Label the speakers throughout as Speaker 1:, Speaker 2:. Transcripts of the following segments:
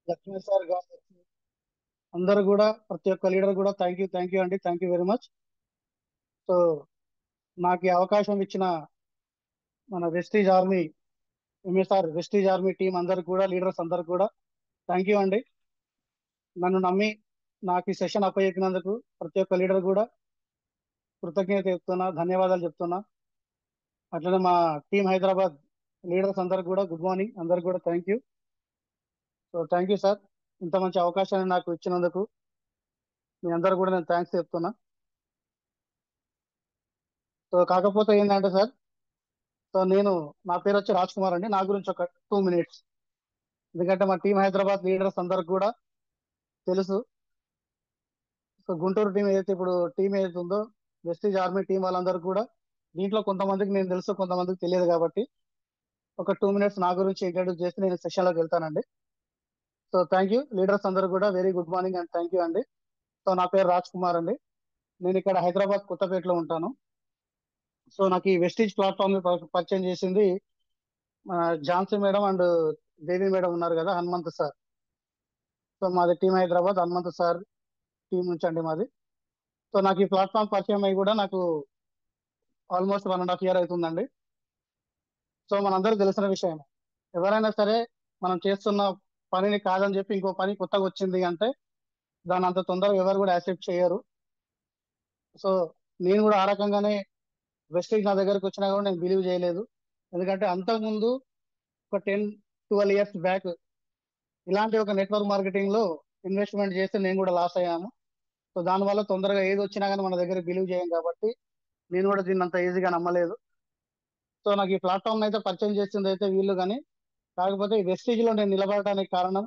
Speaker 1: Lakshmi sir గారు అందరూ కూడా ప్రతి ఒక్క లీడర్ కూడా థ్యాంక్ యూ అండి, thank you very much. So నాకు ఈ అవకాశం ఇచ్చిన మన Vestige army MSR Vestige army team అందరికి కూడా, లీడర్స్ అందరికి కూడా థ్యాంక్ యూ అండి. నన్ను నమ్మి నాకు ఈ సెషన్ అప్పచెప్పినందుకు ప్రతి ఒక్క లీడర్ కూడా కృతజ్ఞత చెప్తున్నా, ధన్యవాదాలు చెప్తున్నా. అట్లనే మా టీం హైదరాబాద్ లీడర్స్ అందరికి కూడా గుడ్ మార్నింగ్, అందరికి కూడా thank you. So thank you sir, ఇంత మంచి అవకాశాన్ని నాకు ఇచ్చినందుకు మీ అందరు కూడా నేను థ్యాంక్స్ చెప్తున్నా. సో కాకపోతే ఏంటంటే సార్, సో నా పేరు వచ్చి రాజ్ కుమార్ అండి. నా గురించి ఒక 2 minutes, ఎందుకంటే మా టీం హైదరాబాద్ లీడర్స్ అందరికి కూడా తెలుసు. సో గుంటూరు టీం ఏదైతే ఇప్పుడు టీం ఏదైతే ఉందో, వెస్టీజ్ ఆర్మీ టీం వాళ్ళందరూ కూడా దీంట్లో కొంతమందికి నేను తెలుసు, కొంతమందికి తెలియదు. కాబట్టి ఒక 2 minutes నా గురించి ఇంట్రడ్యూస్ చేసి నేను సెషన్లోకి వెళ్తానండి. సో థ్యాంక్ యూ లీడర్స్ అందరూ కూడా, very good morning and thank you అండి. సో నా పేరు రాజ్ కుమార్ అండి. నేను ఇక్కడ హైదరాబాద్ కొత్తపేటలో ఉంటాను. సో నాకు ఈ వెస్టీజ్ ప్లాట్ఫామ్ ని పరిచయం చేసింది Jhansi madam and Devi madam ఉన్నారు కదా, హనుమంత్ సార్. సో మాది team Hyderabad, Hanumanth sir team నుంచి అండి మాది. సో నాకు ఈ ప్లాట్ఫామ్ పరిచయం అయ్యి కూడా నాకు ఆల్మోస్ట్ 1.5 year అవుతుందండి. సో మనందరికీ తెలిసిన విషయం, ఎవరైనా సరే మనం చేస్తున్న పనిని కాదని చెప్పి ఇంకో పని కొత్తగా వచ్చింది అంటే దాన్ని అంత తొందరగా ఎవరు కూడా యాక్సెప్ట్ చేయరు. సో నేను కూడా ఆ రకంగానే వెస్టీజ్ నా దగ్గరకు వచ్చినా కూడా నేను బిలీవ్ చేయలేదు. ఎందుకంటే అంతకుముందు ఒక 10-12 years బ్యాక్ ఇలాంటి ఒక నెట్వర్క్ మార్కెటింగ్ లో ఇన్వెస్ట్మెంట్ చేస్తే నేను కూడా లాస్ అయ్యాను. సో దానివల్ల తొందరగా ఏది వచ్చినా కానీ మన దగ్గర బిలీవ్ చేయం కాబట్టి నేను కూడా దీన్ని అంత ఈజీగా నమ్మలేదు. సో నాకు ఈ ప్లాట్ఫామ్ అయితే పరిచయం చేసింది అయితే వీళ్ళు, కానీ కాకపోతే ఈ వెస్టీజ్ లో నేను నిలబడటానికి కారణం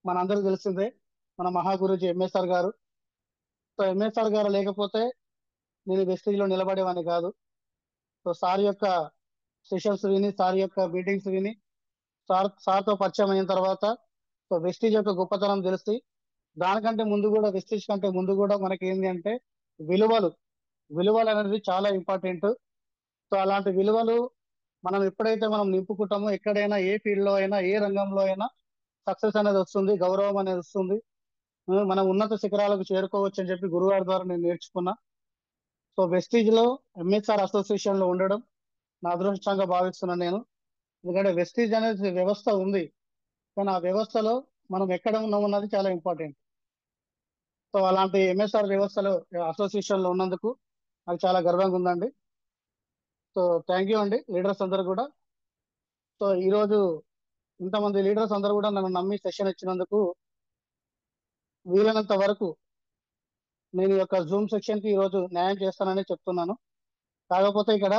Speaker 1: మనందరికీ తెలిసిందే, మన మహాగురుజీ ఎంఎస్ఆర్ గారు. సో ఎంఎస్ఆర్ గారు లేకపోతే నేను వెస్టీజ్ లో నిలబడేవాడిని కాదు. సో సార్ యొక్క సెషన్స్ విని, సార్ యొక్క మీటింగ్స్ విని, సార్తో పరిచయం అయిన తర్వాత సో వెస్టీజ్ యొక్క గొప్పతనం తెలిసి, దానికంటే ముందు కూడా, వెస్టీజ్ కంటే ముందు కూడా మనకి ఏంటి అంటే విలువలు విలువలు అనేది చాలా ఇంపార్టెంట్. సో అలాంటి విలువలు మనం ఎప్పుడైతే నింపుకుంటామో, ఎక్కడైనా ఏ ఫీల్డ్ లో అయినా, ఏ రంగంలో అయినా సక్సెస్ అనేది వస్తుంది, గౌరవం అనేది వస్తుంది. మనం ఉన్నత శిఖరాలకు చేరుకోవచ్చు అని చెప్పి గురుగారి ద్వారా నేను నేర్చుకున్నా. సో వెస్టీజ్ లో ఎంఎస్ఆర్ అసోసియేషన్ లో ఉండడం నా అదృష్టంగా భావిస్తున్నాను నేను. ఎందుకంటే వెస్టీజ్ అనేది వ్యవస్థ ఉంది, కానీ ఆ వ్యవస్థలో మనం ఎక్కడ ఉన్నామన్నది చాలా ఇంపార్టెంట్. సో అలాంటి ఎంఎస్ఆర్ వ్యవస్థలో, అసోసియేషన్ లో ఉన్నందుకు నాకు చాలా గర్వంగా ఉందండి. సో థ్యాంక్ యూ అండి లీడర్స్ అందరూ కూడా. సో ఈ రోజు ఇంతమంది లీడర్స్ అందరూ కూడా నన్ను నమ్మి సెషన్ ఇచ్చినందుకు వీలైనంత వరకు నేను ఈ యొక్క జూమ్ సెక్షన్ కి ఈ రోజు న్యాయం చేస్తానని చెప్తున్నాను. కాకపోతే ఇక్కడ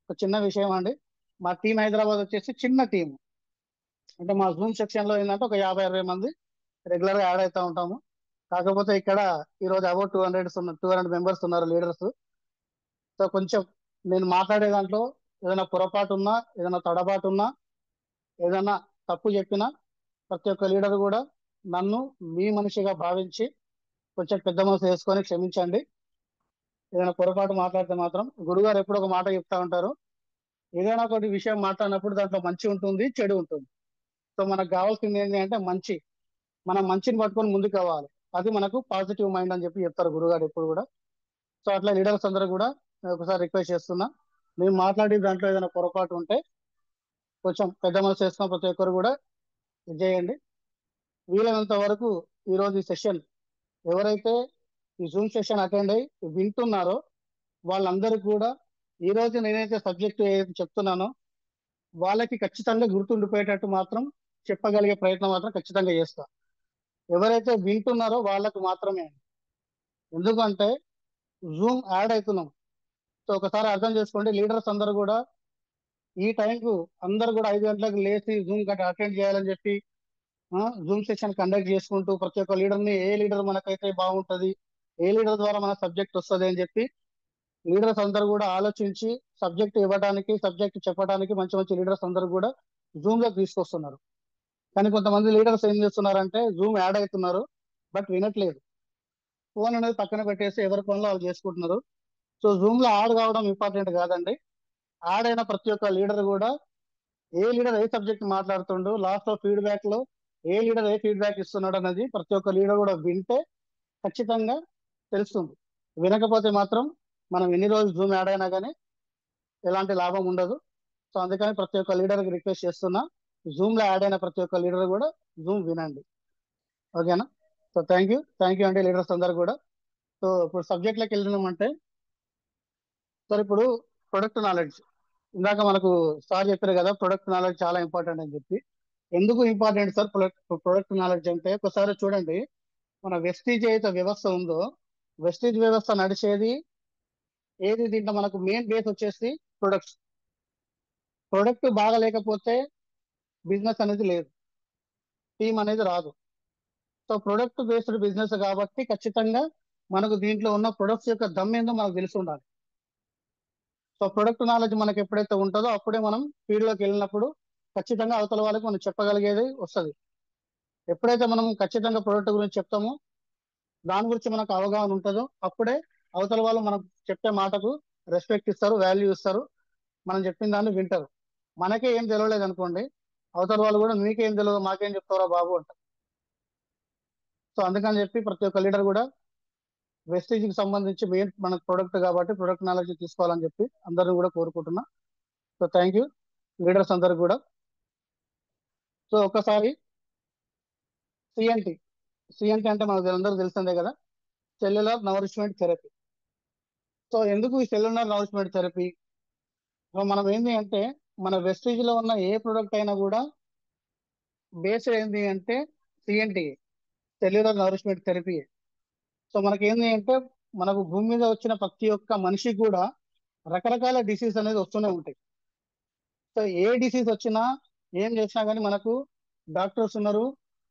Speaker 1: ఒక చిన్న విషయం అండి, మా టీం హైదరాబాద్ వచ్చేసి చిన్న టీం. అంటే మా జూమ్ సెక్షన్ లో ఏంటంటే ఒక 50-60 మంది రెగ్యులర్ గా యాడ్ అవుతా ఉంటాము. కాకపోతే ఇక్కడ ఈ రోజు అబౌట్ 200 మెంబర్స్ ఉన్నారు లీడర్స్. సో కొంచెం నేను మాట్లాడే దాంట్లో ఏదైనా పొరపాటు ఉన్నా, ఏదైనా తడబాటు ఉన్నా, ఏదైనా తప్పు చెప్పినా ప్రతి ఒక్క లీడర్ కూడా నన్ను మీ మనిషిగా భావించి కొంచెం పెద్ద మనసు వేసుకొని క్షమించండి. ఏదైనా పొరపాటు మాట్లాడితే మాత్రం గురుగారు ఎప్పుడు ఒక మాట చెప్తా ఉంటారు, ఏదైనా ఒకటి విషయం మాట్లాడినప్పుడు దాంట్లో మంచి ఉంటుంది, చెడు ఉంటుంది. సో మనకు కావాల్సింది ఏంటి అంటే మంచి. మనం మంచిని పట్టుకొని ముందుకు అవ్వాలి, అది మనకు పాజిటివ్ మైండ్ అని చెప్పి చెప్తారు గురుగారు ఎప్పుడు కూడా. సో అట్లా లీడర్స్ అందరూ కూడా నేను ఒకసారి రిక్వెస్ట్ చేస్తున్నా, మేము మాట్లాడే దాంట్లో ఏదైనా పొరపాటు ఉంటే కొంచెం పెద్ద మనసు చేసుకున్న ప్రతి ఒక్కరు కూడా ఇది చేయండి. వీలైనంత వరకు ఈరోజు ఈ సెషన్ ఎవరైతే ఈ జూమ్ సెషన్ అటెండ్ అయ్యి వింటున్నారో వాళ్ళందరికీ కూడా ఈ రోజు నేనైతే సబ్జెక్ట్ ఏదైతే చెప్తున్నానో వాళ్ళకి ఖచ్చితంగా గుర్తుండిపోయేటట్టు మాత్రం చెప్పగలిగే ప్రయత్నం మాత్రం ఖచ్చితంగా చేస్తా. ఎవరైతే వింటున్నారో వాళ్ళకు మాత్రమే. ఎందుకంటే జూమ్ యాడ్ అవుతున్నాం. సో ఒకసారి అర్థం చేసుకోండి, లీడర్స్ అందరూ కూడా ఈ టైంకు అందరూ కూడా 5 గంటలకు లేచి జూమ్ గట్రా అటెండ్ చేయాలని చెప్పి జూమ్ సెషన్ కండక్ట్ చేసుకుంటూ ప్రతి ఒక్క లీడర్ని, ఏ లీడర్ మనకైతే బాగుంటది, ఏ లీడర్ ద్వారా మన సబ్జెక్ట్ వస్తుంది అని చెప్పి లీడర్స్ అందరూ కూడా ఆలోచించి సబ్జెక్ట్ ఇవ్వడానికి, సబ్జెక్ట్ చెప్పడానికి మంచి మంచి లీడర్స్ అందరూ కూడా జూమ్ లోకి తీసుకొస్తున్నారు. కానీ కొంతమంది లీడర్స్ ఏం చేస్తున్నారంటే జూమ్ యాడ్ అవుతున్నారు బట్ వినట్లేదు. ఫోన్ అనేది పక్కన పెట్టేసి ఎవరి పనులు వాళ్ళు చేసుకుంటున్నారు. సో జూమ్ లో యాడ్ కావడం ఇంపార్టెంట్ కాదండి. యాడ్ అయిన ప్రతి ఒక్క లీడర్ కూడా ఏ లీడర్ ఏ సబ్జెక్ట్ మాట్లాడుతుండో లాస్ట్ లో ఫీడ్బ్యాక్ లో ఏ లీడర్ ఏ ఫీడ్బ్యాక్ ఇస్తున్నాడు అనేది ప్రతి ఒక్క లీడర్ కూడా వింటే ఖచ్చితంగా తెలుస్తుంది. వినకపోతే మాత్రం మనం ఎన్ని రోజులు జూమ్ యాడ్ అయినా కానీ ఎలాంటి లాభం ఉండదు. సో అందుకని ప్రతి ఒక్క లీడర్కి రిక్వెస్ట్ చేస్తున్నా, జూమ్ లో యాడ్ అయిన ప్రతి ఒక్క లీడర్ కూడా జూమ్ వినండి. ఓకేనా? సో థ్యాంక్ యూ అండి లీడర్స్ అందరు కూడా. సో ఇప్పుడు సబ్జెక్ట్లోకి వెళ్ళినామంటే, సార్ ఇప్పుడు ప్రొడక్ట్ నాలెడ్జ్, ఇందాక మనకు సార్ చెప్పారు కదా ప్రొడక్ట్ నాలెడ్జ్ చాలా ఇంపార్టెంట్ అని చెప్పి. ఎందుకు ఇంపార్టెంట్ సార్ ప్రొడక్ట్ నాలెడ్జ్ అంటే, ఒకసారి చూడండి, మన వెస్టీజ్ ఏదైతే వ్యవస్థ ఉందో, వెస్టీజ్ వ్యవస్థ నడిచేది ఏది, దీంట్లో మనకు మెయిన్ బేస్ వచ్చేసి ప్రొడక్ట్స్. ప్రొడక్ట్ బాగా లేకపోతే బిజినెస్ అనేది లేదు, టీమ్ అనేది రాదు. సో ప్రొడక్ట్ బేస్డ్ బిజినెస్ కాబట్టి ఖచ్చితంగా మనకు దీంట్లో ఉన్న ప్రొడక్ట్స్ యొక్క దమ్ ఏందో మనకు తెలిసి ఉండాలి. సో ప్రొడక్ట్ నాలెడ్జ్ మనకి ఎప్పుడైతే ఉంటుందో అప్పుడే మనం ఫీల్డ్ లోకి వెళ్ళినప్పుడు ఖచ్చితంగా అవతల వాళ్ళకి మనం చెప్పగలిగేది వస్తుంది. ఎప్పుడైతే మనం ఖచ్చితంగా ప్రొడక్ట్ గురించి చెప్తామో, దాని గురించి మనకు అవగాహన ఉంటుందో, అప్పుడే అవతల వాళ్ళు మనం చెప్పే మాటకు రెస్పెక్ట్ ఇస్తారు, వాల్యూ ఇస్తారు, మనం చెప్పిన దాన్ని వింటారు. మనకే ఏం తెలియలేదు అనుకోండి, అవతల వాళ్ళు కూడా మీకేం తెలియదు మాకేం చెప్తారా బాబు అంటారు. సో అందుకని చెప్పి ప్రతి ఒక్క లీడర్ కూడా వెస్టేజ్ కి సంబంధించి మెయిన్ మన ప్రొడక్ట్ కాబట్టి ప్రొడక్ట్ నాలెడ్జ్ తీసుకోవాలని చెప్పి అందరిని కూడా కోరుకుంటున్నా. సో థ్యాంక్ యూ లీడర్స్ అందరికి కూడా. సో ఒకసారి సిఎన్టీ, సిఎన్టీ అంటే మనకు అందరూ తెలిసిందే కదా, సెల్యులర్ నవరిష్మెంట్ థెరపీ. సో ఎందుకు ఈ సెల్యులర్ నవరిష్మెంట్ థెరపీ? సో మనం ఏంటి అంటే, మన వెస్టేజ్ లో ఉన్న ఏ ప్రొడక్ట్ అయినా కూడా బేస్ ఏంటి అంటే సిఎన్టీ, సెల్యులర్ నవరిష్మెంట్ థెరపీ. సో మనకి ఏంటి అంటే, మనకు భూమి మీద వచ్చిన ప్రతి ఒక్క మనిషికి కూడా రకరకాల డిసీజ్ అనేది వస్తూనే ఉంటాయి. సో ఏ డిసీజ్ వచ్చినా ఏం చేసినా కానీ మనకు డాక్టర్స్ ఉన్నారు,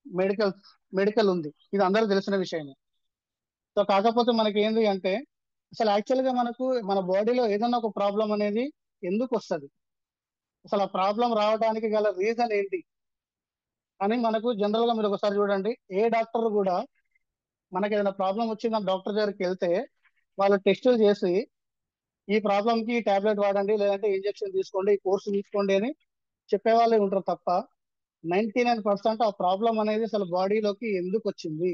Speaker 1: మెడికల్ మెడికల్ ఉంది, ఇది అందరూ తెలిసిన విషయమే. సో కాకపోతే మనకి ఏంటి అంటే, అసలు యాక్చువల్ గా మనకు మన బాడీలో ఏదైనా ఒక ప్రాబ్లం అనేది ఎందుకు వస్తుంది, అసలు ఆ ప్రాబ్లం రావడానికి గల రీజన్ ఏంటి అని మనకు జనరల్ గా మీరు ఒకసారి చూడండి, ఏ డాక్టర్ కూడా మనకి ఏదైనా ప్రాబ్లం వచ్చిందని డాక్టర్ దగ్గరికి వెళ్తే వాళ్ళు టెస్టులు చేసి ఈ ప్రాబ్లం కి టాబ్లెట్ వాడండి, లేదంటే ఇంజెక్షన్ తీసుకోండి, ఈ కోర్సు తీసుకోండి అని చెప్పేవాళ్ళే ఉంటారు తప్ప 99% ఆ ప్రాబ్లం అనేది అసలు బాడీలోకి ఎందుకు వచ్చింది,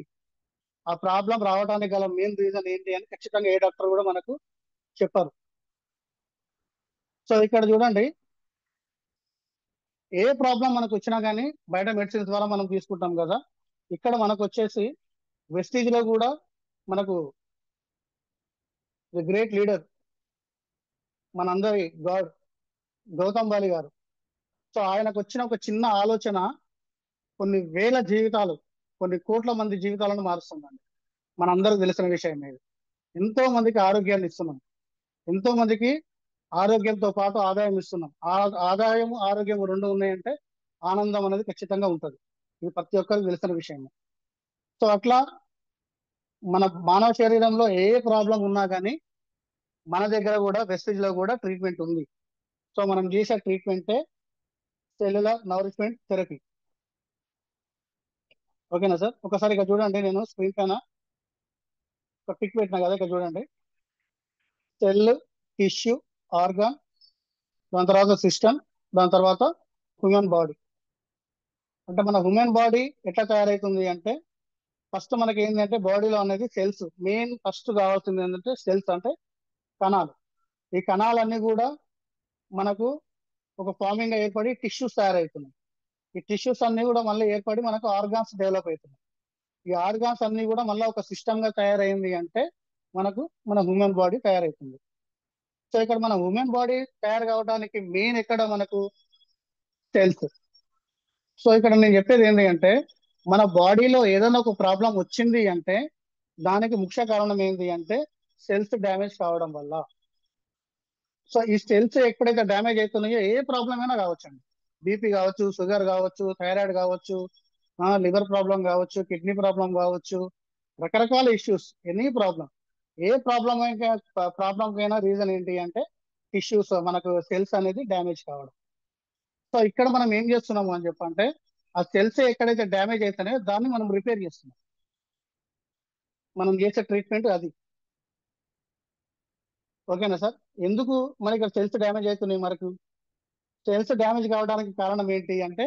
Speaker 1: ఆ ప్రాబ్లం రావడానికి గల మెయిన్ రీజన్ ఏంటి అని ఖచ్చితంగా ఏ డాక్టర్ కూడా మనకు చెప్పారు. సో ఇక్కడ చూడండి, ఏ ప్రాబ్లం మనకు వచ్చినా కానీ బయట మెడిసిన్స్ ద్వారా మనం తీసుకుంటాం కదా, ఇక్కడ మనకు వచ్చేసి వెస్టీజ్ లో కూడా మనకు ది గ్రేట్ లీడర్ మనందరి గాడ్ గౌతమ్ బాలి గారు. సో ఆయనకు వచ్చిన ఒక చిన్న ఆలోచన కొన్ని వేల జీవితాలు, కొన్ని కోట్ల మంది జీవితాలను మారుస్తుందండి. మనందరికి తెలిసిన విషయం ఇది. ఎంతో మందికి ఆరోగ్యాన్ని ఇస్తున్నాం, ఎంతో మందికి ఆరోగ్యంతో పాటు ఆదాయం ఇస్తున్నాం. ఆ ఆదాయం ఆరోగ్యం రెండు ఉన్నాయంటే ఆనందం అనేది ఖచ్చితంగా ఉంటుంది. ఇది ప్రతి ఒక్కరికి తెలిసిన విషయం. సో అట్లా మన మానవ శరీరంలో ఏ ప్రాబ్లం ఉన్నా కానీ మన దగ్గర కూడా వెస్టేజ్ లో కూడా ట్రీట్మెంట్ ఉంది. సో మనం చేసే ట్రీట్మెంటే సెల్యులర్ నవరిష్మెంట్ థెరపీ. ఓకేనా సార్? ఒకసారి ఇక్కడ చూడండి, నేను స్క్రీన్ పైన ఒక పిక్ పెట్టినా కదా, ఇక్కడ చూడండి, సెల్, టిష్యూ, ఆర్గాన్, దాని తర్వాత సిస్టమ్, దాని తర్వాత హ్యూమన్ బాడీ. అంటే మన హ్యూమన్ బాడీ ఎట్లా తయారవుతుంది అంటే, ఫస్ట్ మనకి ఏంటంటే బాడీలో అనేది సెల్స్, మెయిన్ ఫస్ట్ కావాల్సింది ఏంటంటే సెల్స్ అంటే కణాలు. ఈ కణాలన్నీ కూడా మనకు ఒక ఫార్మింగ్ గా ఏర్పడి టిష్యూస్ తయారవుతున్నాయి. ఈ టిష్యూస్ అన్ని కూడా మళ్ళీ ఏర్పడి మనకు ఆర్గాన్స్ డెవలప్ అవుతున్నాయి. ఈ ఆర్గాన్స్ అన్ని కూడా మళ్ళీ ఒక సిస్టమ్ గా తయారైంది అంటే మనకు మన హ్యూమన్ బాడీ తయారవుతుంది. సో ఇక్కడ మన హ్యూమన్ బాడీ తయారు కావడానికి మెయిన్ ఎక్కడ మనకు సెల్స్. సో ఇక్కడ నేను చెప్పేది ఏంటి అంటే, మన బాడీలో ఏదైనా ఒక ప్రాబ్లం వచ్చింది అంటే దానికి ముఖ్య కారణం ఏంటి అంటే సెల్స్ డ్యామేజ్ కావడం వల్ల. సో ఈ సెల్స్ ఎప్పుడైతే డ్యామేజ్ అవుతున్నాయో ఏ ప్రాబ్లం అయినా కావచ్చండి, బీపీ కావచ్చు, షుగర్ కావచ్చు, థైరాయిడ్ కావచ్చు, లివర్ ప్రాబ్లం కావచ్చు, కిడ్నీ ప్రాబ్లం కావచ్చు, రకరకాల ఇష్యూస్, ఎనీ ప్రాబ్లం, ఏ ప్రాబ్లంకైనా రీజన్ ఏంటి అంటే టిష్యూస్, మనకు సెల్స్ అనేది డ్యామేజ్ కావడం. సో ఇక్కడ మనం ఏం చేస్తున్నాము అని చెప్పంటే, ఆ సెల్స్ ఎక్కడైతే డ్యామేజ్ అవుతున్నాయో దాన్ని మనం రిపేర్ చేస్తున్నాం. మనం చేసే ట్రీట్మెంట్ అది. ఓకేనా సార్? ఎందుకు మరి ఇక్కడ సెల్స్ డ్యామేజ్ అవుతున్నాయి? మనకు సెల్స్ డ్యామేజ్ కావడానికి కారణం ఏంటి అంటే,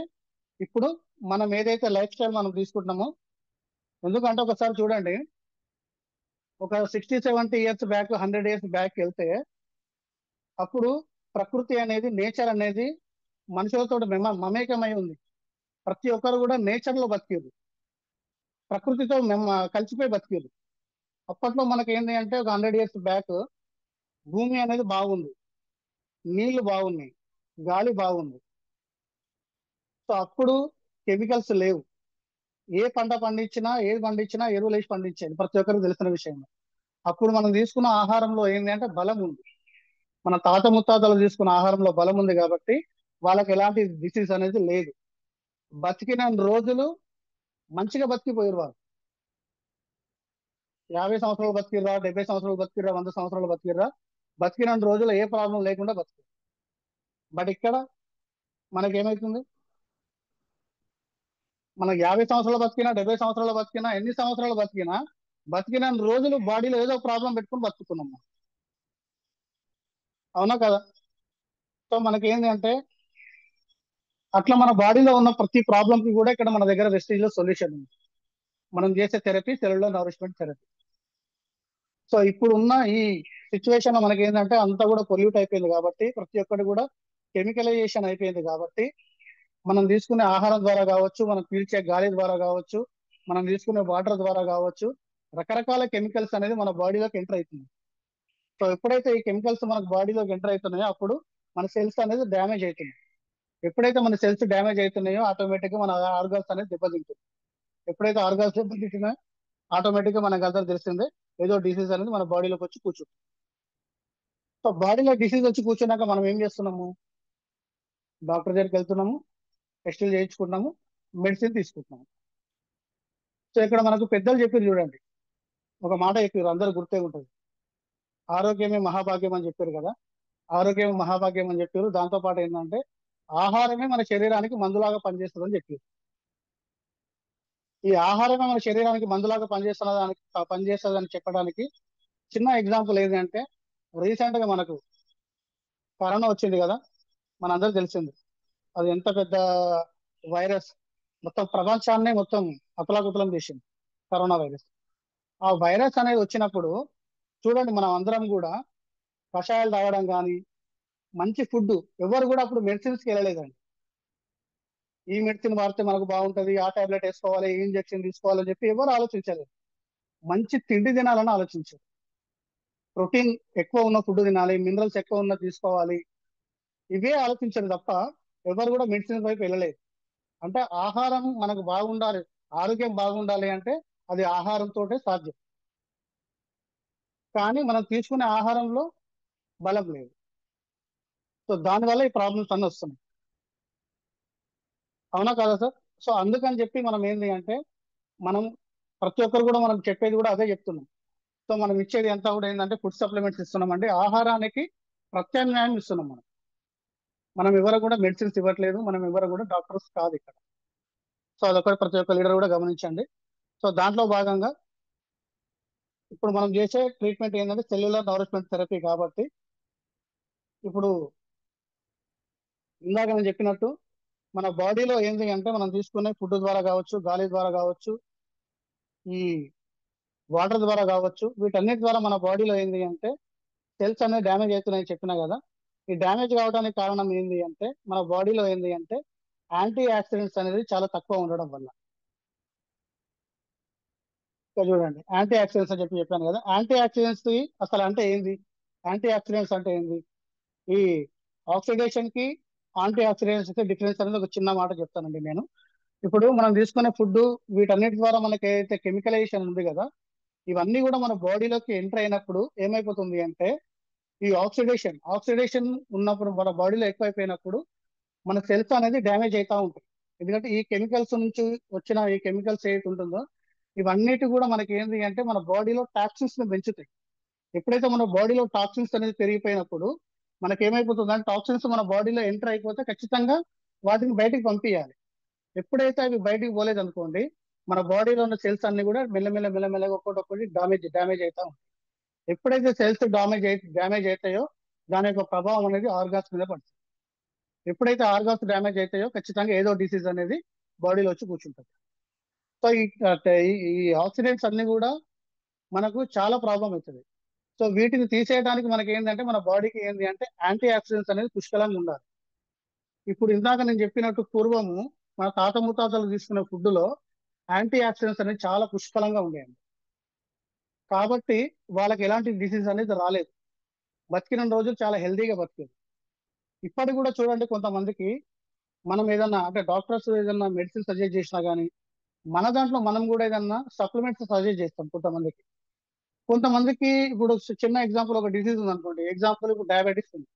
Speaker 1: ఇప్పుడు మనం ఏదైతే లైఫ్ స్టైల్ మనం తీసుకుంటున్నామో, ఎందుకంటే ఒకసారి చూడండి, ఒక 60-70 ఇయర్స్ బ్యాక్, 100 ఇయర్స్ బ్యాక్ వెళ్తే, అప్పుడు ప్రకృతి అనేది, నేచర్ అనేది మనుషులతో మమేకమై ఉంది. ప్రతి ఒక్కరు కూడా నేచర్ లో బతికిరు, ప్రకృతితో కలిసిపోయి బతికిరు. అప్పట్లో మనకి ఏంటి అంటే, ఒక 100 ఇయర్స్ బ్యాక్ భూమి అనేది బాగుంది, నీళ్లు బాగున్నాయి, గాలి బాగుంది. సో అప్పుడు కెమికల్స్ లేవు. ఏ పంట పండించినా, ఏది పండించినా ఎరువులు వేసి పండించేది, ప్రతి ఒక్కరికి తెలిసిన విషయం. అప్పుడు మనం తీసుకున్న ఆహారంలో ఏంటి అంటే బలం ఉంది. మన తాత ముత్తాతలు తీసుకున్న ఆహారంలో బలం ఉంది కాబట్టి వాళ్ళకి ఎలాంటి డిసీజ్ అనేది లేదు. బతికిన రోజులు మంచిగా బతికిపోయారు వాళ్ళు. 50 సంవత్సరాలు బతికిర్రా, 70 సంవత్సరాలు బతికిర్రా, 100 సంవత్సరాలు బతికిర్రా, బతికిన రోజులు ఏ ప్రాబ్లం లేకుండా బతికి. బట్ ఇక్కడ మనకేమైతుంది, మనకు 50 సంవత్సరాలు బతికినా, 70 సంవత్సరాలు బతికినా, ఎన్ని సంవత్సరాలు బతికినా, బతికిన రోజులు బాడీలో ఏదో ప్రాబ్లం పెట్టుకుని బతుకుతున్నాం మనం. అవునా కదా? సో మనకి ఏంటి అంటే, అట్లా మన బాడీలో ఉన్న ప్రతి ప్రాబ్లం కి కూడా ఇక్కడ మన దగ్గర వెస్టీజ్ లో సొల్యూషన్ ఉంది. మనం చేసే therapy cellular nourishment therapy. So ఇప్పుడు ఉన్న ఈ సిచ్యువేషన్ లో మనకి ఏంటంటే అంతా కూడా పొల్యూట్ అయిపోయింది కాబట్టి, ప్రతి ఒక్కటి కూడా కెమికలైజేషన్ అయిపోయింది కాబట్టి, మనం తీసుకునే ఆహారం ద్వారా కావచ్చు, మనం పీల్చే గాలి ద్వారా కావచ్చు, మనం తీసుకునే వాటర్ ద్వారా కావచ్చు, రకరకాల కెమికల్స్ అనేది మన బాడీలోకి ఎంటర్ అవుతుంది. సో ఎప్పుడైతే ఈ కెమికల్స్ మన బాడీలోకి ఎంటర్ అవుతున్నాయో, అప్పుడు మన సెల్స్ అనేది డ్యామేజ్ అవుతుంది. ఎప్పుడైతే మన సెల్స్ డ్యామేజ్ అవుతున్నాయో, ఆటోమేటిక్ గా మన ఆర్గన్స్ అనేది దెబ్బతింటుంది. ఎప్పుడైతే ఆర్గన్స్ దెబ్బతింటున్నాయో, ఆటోమేటిక్ గా మనకు అందరూ తెలిసిందే, ఏదో డిసీజ్ అనేది మన బాడీలోకి వచ్చి కూర్చుంటుంది. సో బాడీలో డిసీజ్ వచ్చి కూర్చున్నాక మనం ఏం చేస్తున్నాము, డాక్టర్ దగ్గరికి వెళ్తున్నాము, టెస్టులు చేయించుకుంటున్నాము, మెడిసిన్ తీసుకుంటున్నాము. సో ఇక్కడ మనకు పెద్దలు చెప్పారు చూడండి, ఒక మాట చెప్పారు, అందరూ గుర్తే ఉంటుంది, ఆరోగ్యమే మహాభాగ్యం అని చెప్పారు కదా. ఆరోగ్యం మహాభాగ్యం అని చెప్పారు. దాంతో పాటు ఏంటంటే, ఆహారమే మన శరీరానికి మందులాగా పనిచేస్తుంది అని చెప్పారు. ఈ ఆహారమే మన శరీరానికి మందులాగా పనిచేస్తుందని చెప్పడానికి చిన్న ఎగ్జాంపుల్ ఏంటంటే, రీసెంట్ గా మనకు కరోనా వచ్చింది కదా, మనందరూ తెలిసింది. అది ఎంత పెద్ద వైరస్, మొత్తం ప్రపంచాన్నే మొత్తం అతలాకుతలం చేసింది కరోనా వైరస్. ఆ వైరస్ అనేది వచ్చినప్పుడు చూడండి, మనం అందరం కూడా కషాయాలు తాగడం కానీ, మంచి ఫుడ్, ఎవరు కూడా అప్పుడు మెడిసిన్స్ కి వెళ్ళలేదండి. ఈ మెడిసిన్ వాడితే మనకు బాగుంటది, ఆ టాబ్లెట్ వేసుకోవాలి, ఈ ఇంజెక్షన్ తీసుకోవాలని చెప్పి ఎవరు ఆలోచించలేదు. మంచి తిండి తినాలని ఆలోచించారు. ప్రోటీన్ ఎక్కువ ఉన్న ఫుడ్ తినాలి, మినరల్స్ ఎక్కువ ఉన్న తీసుకోవాలి, ఇవే ఆలోచించారు తప్ప ఎవరు కూడా మెడిసిన్ వైపు వెళ్ళలేదు. అంటే ఆహారం మనకు బాగుండాలి, ఆరోగ్యం బాగుండాలి అంటే అది ఆహారంతో సాధ్యం. కానీ మనం తీసుకునే ఆహారంలో బలం లేదు. సో దానివల్ల ఈ ప్రాబ్లమ్స్ అన్నీ వస్తున్నాయి. అవునా కదా సార్? సో అందుకని చెప్పి మనం ఏంటి అంటే, మనం ప్రతి ఒక్కరు కూడా మనం చెప్పేది కూడా అదే చెప్తున్నాం. సో మనం ఇచ్చేది అంతా కూడా ఏంటంటే ఫుడ్ సప్లిమెంట్స్ ఇస్తున్నామండి, ఆహారానికి ప్రత్యామ్నాయం ఇస్తున్నాం. మనం ఎవరు కూడా మెడిసిన్స్ ఇవ్వట్లేదు, మనం ఎవరు కూడా డాక్టర్స్ కాదు ఇక్కడ. సో అదొకటి ప్రతి ఒక్క లీడర్ కూడా గమనించండి. సో దాంట్లో భాగంగా ఇప్పుడు మనం చేసే ట్రీట్మెంట్ ఏంటంటే సెల్యులర్ నరిష్మెంట్ థెరపీ కాబట్టి, ఇప్పుడు ఇందాక నేను చెప్పినట్టు మన బాడీలో ఏంటి అంటే, మనం తీసుకునే ఫుడ్ ద్వారా కావచ్చు, గాలి ద్వారా కావచ్చు, ఈ వాటర్ ద్వారా కావచ్చు, వీటన్నిటి ద్వారా మన బాడీలో ఏంటి అంటే సెల్స్ అనేది డ్యామేజ్ అవుతున్నాయని చెప్పినా కదా. ఈ డ్యామేజ్ కావడానికి కారణం ఏంటి అంటే, మన బాడీలో ఏంటి అంటే యాంటీ ఆక్సిడెంట్స్ అనేది చాలా తక్కువ ఉండడం వల్ల. ఇక్కడ చూడండి, యాంటీ ఆక్సిడెంట్స్ అని చెప్పాను కదా. యాంటీ ఆక్సిడెంట్స్ అసలు అంటే ఏంది, యాంటీ ఆక్సిడెంట్స్ అంటే ఏంది, ఈ ఆక్సిడేషన్ కి యాంటీ ఆక్సిడెంట్స్ కి డిఫరెన్స్ అనేది ఒక చిన్న మాట చెప్తానండి నేను. ఇప్పుడు మనం తీసుకునే ఫుడ్, వీటన్నిటి ద్వారా మనకి ఏదైతే కెమికలైజేషన్ ఉంది కదా, ఇవన్నీ కూడా మన బాడీలోకి ఎంటర్ అయినప్పుడు ఏమైపోతుంది అంటే, ఈ ఆక్సిడేషన్ ఉన్నప్పుడు మన బాడీలో ఎక్కువైపోయినప్పుడు మన సెల్స్ అనేది డ్యామేజ్ అవుతా ఉంటాయి. ఎందుకంటే ఈ కెమికల్స్ నుంచి వచ్చిన ఈ కెమికల్స్ ఏదైతే ఉంటుందో, ఇవన్నిటి కూడా మనకి ఏంటి అంటే మన బాడీలో టాక్సిన్స్ ని పెంచుతాయి. ఎప్పుడైతే మన బాడీలో టాక్సిన్స్ అనేది పెరిగిపోయినప్పుడు మనకి ఏమైపోతుంది అంటే, టాక్సిన్స్ మన బాడీలో ఎంటర్ అయిపోతే ఖచ్చితంగా వాటిని బయటికి పంపించాలి. ఎప్పుడైతే అవి బయటికి పోలేదు అనుకోండి, మన బాడీలో ఉన్న సెల్స్ అన్ని కూడా మెల్లమెల్లగా ఒక్కొక్కటి డ్యామేజ్ అవుతా ఉంటాయి. ఎప్పుడైతే సెల్స్ డ్యామేజ్ అవుతాయో, దాని యొక్క ప్రభావం అనేది ఆర్గాన్స్ మీద పడుతుంది. ఎప్పుడైతే ఆర్గాన్స్ డ్యామేజ్ అవుతాయో ఖచ్చితంగా ఏదో డిసీజ్ అనేది బాడీలో వచ్చి కూర్చుంటుంది. సో ఈ ఆక్సిడెంట్స్ అన్ని కూడా మనకు చాలా ప్రాబ్లం అవుతుంది. సో వీటిని తీసేయడానికి మనకి ఏంటంటే మన బాడీకి ఏంటి అంటే యాంటీ ఆక్సిడెంట్స్ అనేది పుష్కలంగా ఉండాలి. ఇప్పుడు ఇందాక నేను చెప్పినట్టు పూర్వము మన తాత ముత్తాతలు తీసుకునే ఫుడ్ లో యాంటీ ఆక్సిడెంట్స్ అనేది చాలా పుష్కలంగా ఉండేయండి. కాబట్టి వాళ్ళకి ఎలాంటి డిసీజ్ అనేది రాలేదు. బతికిన రోజులు చాలా హెల్దీగా బతికేది. ఇప్పటికి కూడా చూడండి, కొంతమందికి మనం ఏదన్నా అంటే డాక్టర్స్ ఏదన్నా మెడిసిన్ సజెస్ట్ చేసినా కానీ మన దాంట్లో మనం కూడా ఏదన్నా సప్లిమెంట్స్ సజెస్ట్ చేస్తాం కొంతమందికి. కొంతమందికి ఇప్పుడు చిన్న ఎగ్జాంపుల్ ఒక డిసీజ్ ఉంది అనుకోండి. ఎగ్జాంపుల్ ఇప్పుడు డయాబెటీస్ ఉంది.